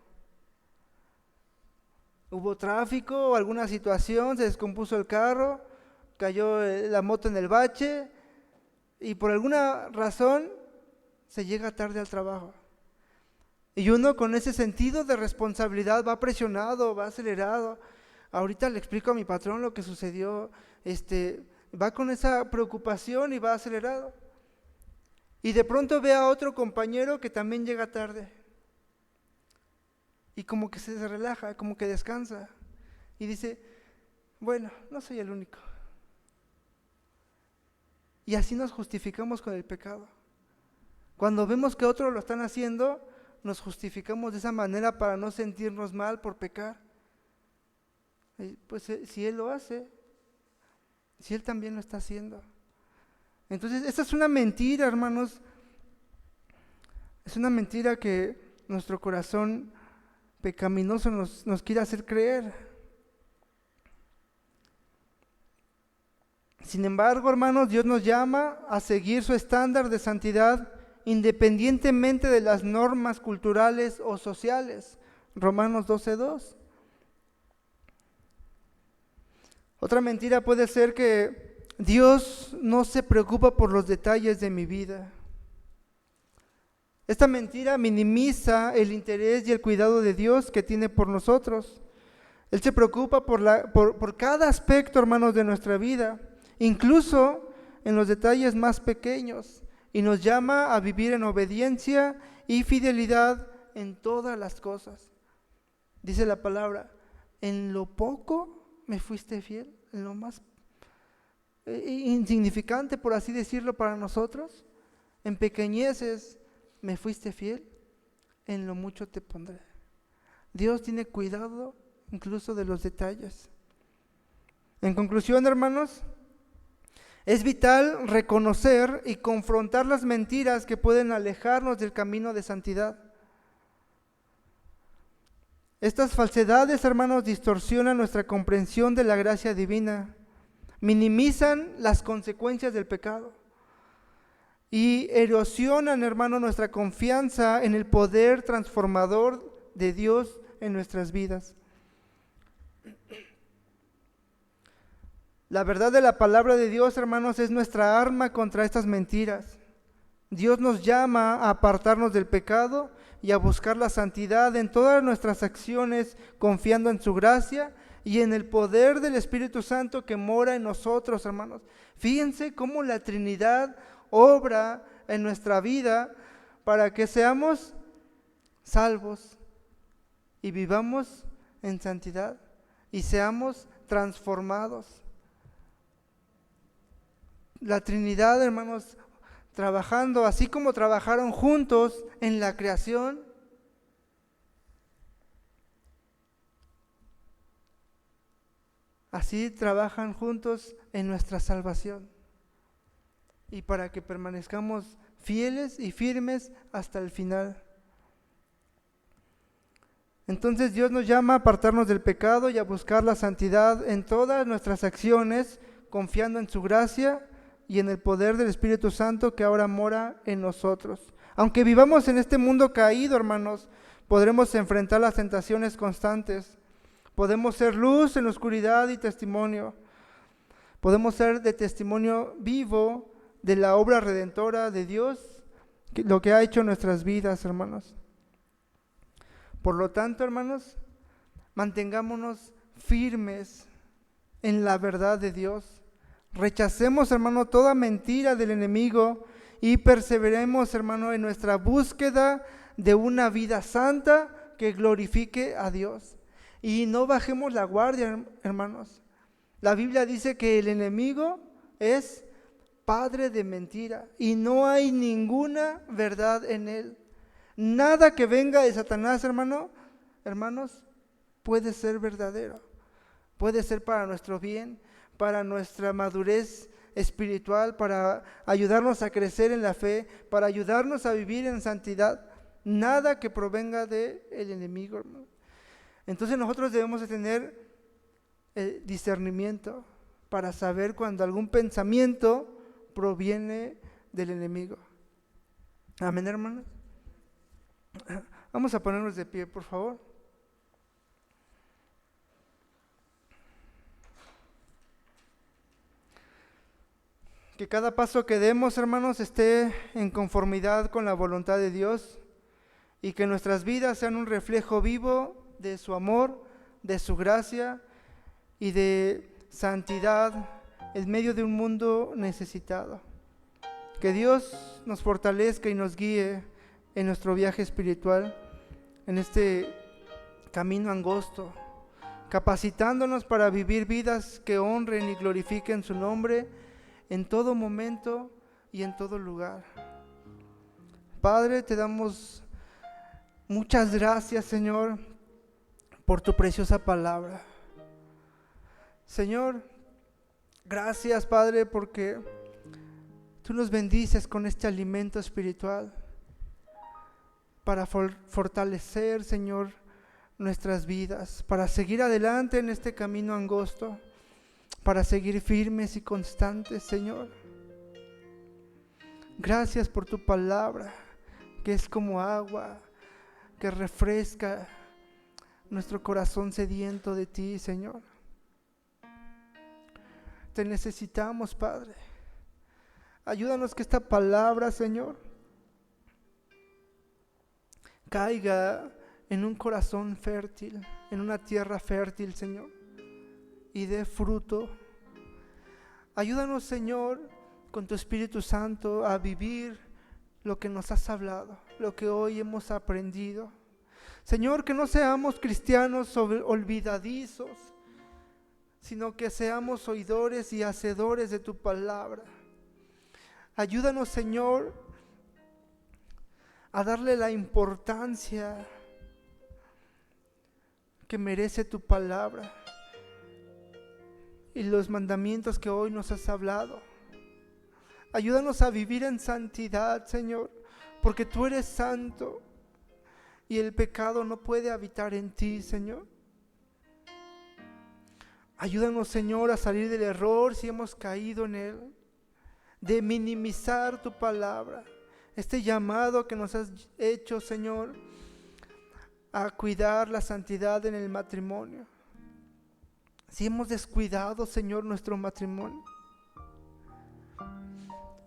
S1: Hubo tráfico o alguna situación, se descompuso el carro, cayó la moto en el bache y por alguna razón se llega tarde al trabajo. Y uno con ese sentido de responsabilidad va presionado, va acelerado. Ahorita le explico a mi patrón lo que sucedió, va con esa preocupación y va acelerado. Y de pronto ve a otro compañero que también llega tarde. Y como que se relaja, como que descansa. Y dice, bueno, no soy el único. Y así nos justificamos con el pecado. Cuando vemos que otros lo están haciendo, nos justificamos de esa manera para no sentirnos mal por pecar. Pues si Él lo hace, si Él también lo está haciendo. Entonces, esta es una mentira, hermanos. Es una mentira que nuestro corazón pecaminoso nos quiere hacer creer. Sin embargo, hermanos, Dios nos llama a seguir su estándar de santidad independientemente de las normas culturales o sociales. Romanos 12:2. Otra mentira puede ser que Dios no se preocupa por los detalles de mi vida. Esta mentira minimiza el interés y el cuidado de Dios que tiene por nosotros. Él se preocupa por cada aspecto, hermanos, de nuestra vida, incluso en los detalles más pequeños, y nos llama a vivir en obediencia y fidelidad en todas las cosas. Dice la palabra, en lo poco me fuiste fiel, en lo más insignificante, por así decirlo, para nosotros, en pequeñeces me fuiste fiel, en lo mucho te pondré. Dios tiene cuidado incluso de los detalles. En conclusión, hermanos, es vital reconocer y confrontar las mentiras que pueden alejarnos del camino de santidad. Estas falsedades, hermanos, distorsionan nuestra comprensión de la gracia divina, minimizan las consecuencias del pecado y erosionan, hermano, nuestra confianza en el poder transformador de Dios en nuestras vidas. La verdad de la palabra de Dios, hermanos, es nuestra arma contra estas mentiras. Dios nos llama a apartarnos del pecado y a buscar la santidad en todas nuestras acciones, confiando en su gracia y en el poder del Espíritu Santo que mora en nosotros, hermanos. Fíjense cómo la Trinidad obra en nuestra vida para que seamos salvos y vivamos en santidad y seamos transformados. La Trinidad, hermanos, trabajando así como trabajaron juntos en la creación, así trabajan juntos en nuestra salvación y para que permanezcamos fieles y firmes hasta el final. Entonces Dios nos llama a apartarnos del pecado y a buscar la santidad en todas nuestras acciones, confiando en su gracia y en el poder del Espíritu Santo que ahora mora en nosotros. Aunque vivamos en este mundo caído, hermanos, podremos enfrentar las tentaciones constantes. Podemos ser luz en la oscuridad y testimonio. Podemos ser de testimonio vivo de la obra redentora de Dios, lo que ha hecho en nuestras vidas, hermanos. Por lo tanto, hermanos, mantengámonos firmes en la verdad de Dios. Rechacemos, hermano, toda mentira del enemigo y perseveremos, hermano, en nuestra búsqueda de una vida santa que glorifique a Dios. Y no bajemos la guardia, hermanos. La Biblia dice que el enemigo es padre de mentira y no hay ninguna verdad en él. Nada que venga de Satanás, hermanos, puede ser verdadero. Puede ser para nuestro bien, para nuestra madurez espiritual, para ayudarnos a crecer en la fe, para ayudarnos a vivir en santidad. Nada que provenga del enemigo, hermano. Entonces nosotros debemos de tener discernimiento para saber cuando algún pensamiento proviene del enemigo. Amén, hermanos. Vamos a ponernos de pie, por favor. Que cada paso que demos, hermanos, esté en conformidad con la voluntad de Dios y que nuestras vidas sean un reflejo vivo de su amor, de su gracia y de santidad en medio de un mundo necesitado. Que Dios nos fortalezca y nos guíe en nuestro viaje espiritual, en este camino angosto, capacitándonos para vivir vidas que honren y glorifiquen su nombre en todo momento y en todo lugar. Padre, te damos muchas gracias, Señor, por tu preciosa palabra. Señor, gracias, Padre, porque tú nos bendices con este alimento espiritual para fortalecer, Señor, nuestras vidas, para seguir adelante en este camino angosto, para seguir firmes y constantes, Señor. Gracias por tu palabra, que es como agua, que refresca nuestro corazón sediento de ti, Señor. Te necesitamos, Padre. Ayúdanos que esta palabra, Señor, caiga en un corazón fértil, en una tierra fértil, Señor, y dé fruto. Ayúdanos, Señor, con tu Espíritu Santo a vivir lo que nos has hablado, lo que hoy hemos aprendido. Señor, que no seamos cristianos olvidadizos, sino que seamos oidores y hacedores de tu palabra. Ayúdanos, Señor, a darle la importancia que merece tu palabra y los mandamientos que hoy nos has hablado. Ayúdanos a vivir en santidad, Señor, porque tú eres santo y el pecado no puede habitar en ti, Señor. Ayúdanos, Señor, a salir del error si hemos caído en él, de minimizar tu palabra, este llamado que nos has hecho, Señor, a cuidar la santidad en el matrimonio. Si hemos descuidado, Señor, nuestro matrimonio,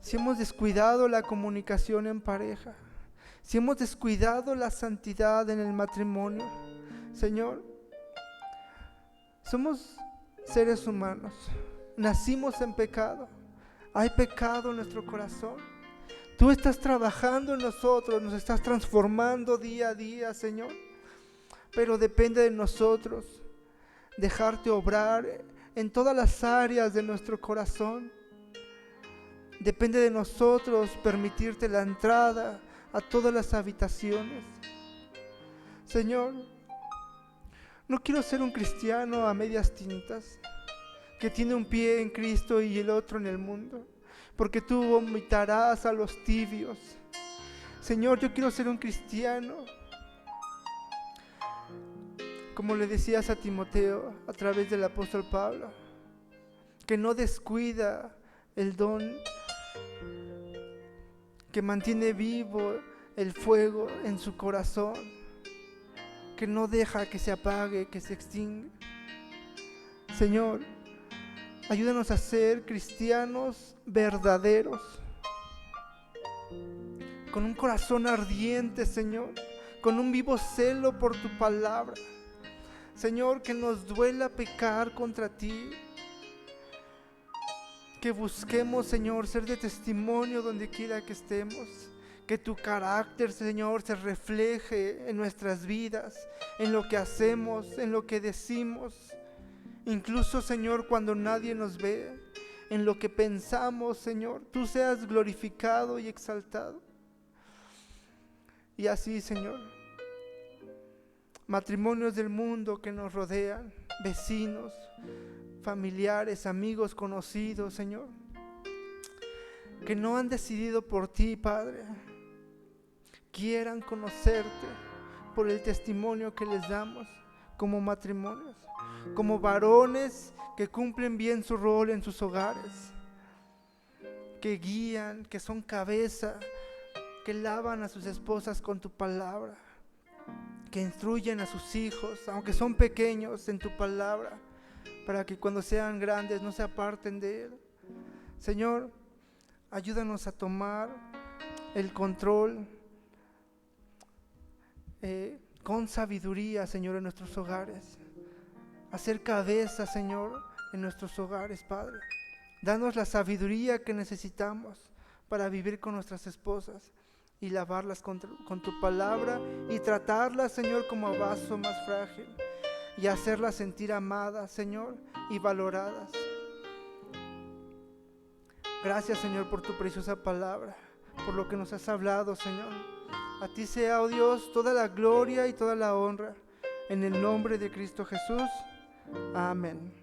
S1: si hemos descuidado la comunicación en pareja, si hemos descuidado la santidad en el matrimonio, Señor, somos seres humanos, nacimos en pecado, hay pecado en nuestro corazón. Tú estás trabajando en nosotros, nos estás transformando día a día, Señor, pero depende de nosotros dejarte obrar en todas las áreas de nuestro corazón. Depende de nosotros permitirte la entrada a todas las habitaciones. Señor, no quiero ser un cristiano a medias tintas, que tiene un pie en Cristo y el otro en el mundo, porque tú vomitarás a los tibios. Señor, yo quiero ser un cristiano, como le decías a Timoteo a través del apóstol Pablo, que no descuida el don, que mantiene vivo el fuego en su corazón, que no deja que se apague, que se extinga. Señor, ayúdanos a ser cristianos verdaderos, con un corazón ardiente, Señor, con un vivo celo por tu palabra. Señor, que nos duela pecar contra ti, que busquemos, Señor, ser de testimonio donde quiera que estemos, que tu carácter, Señor, se refleje en nuestras vidas, en lo que hacemos, en lo que decimos, incluso, Señor, cuando nadie nos ve, en lo que pensamos, Señor, tú seas glorificado y exaltado. Y así, Señor, matrimonios del mundo que nos rodean, vecinos, familiares, amigos, conocidos, Señor, que no han decidido por ti, Padre, quieran conocerte por el testimonio que les damos, como matrimonios, como varones que cumplen bien su rol en sus hogares, que guían, que son cabeza, que lavan a sus esposas con tu palabra, que instruyen a sus hijos, aunque son pequeños, en tu palabra, para que cuando sean grandes no se aparten de él. Señor, ayúdanos a tomar el control con sabiduría, Señor, en nuestros hogares. Hacer cabeza, Señor, en nuestros hogares, Padre. Danos la sabiduría que necesitamos para vivir con nuestras esposas y lavarlas con tu palabra y tratarlas, Señor, como a vaso más frágil y hacerlas sentir amadas, Señor, y valoradas. Gracias, Señor, por tu preciosa palabra, por lo que nos has hablado, Señor. A ti sea, oh Dios, toda la gloria y toda la honra, en el nombre de Cristo Jesús. Amén.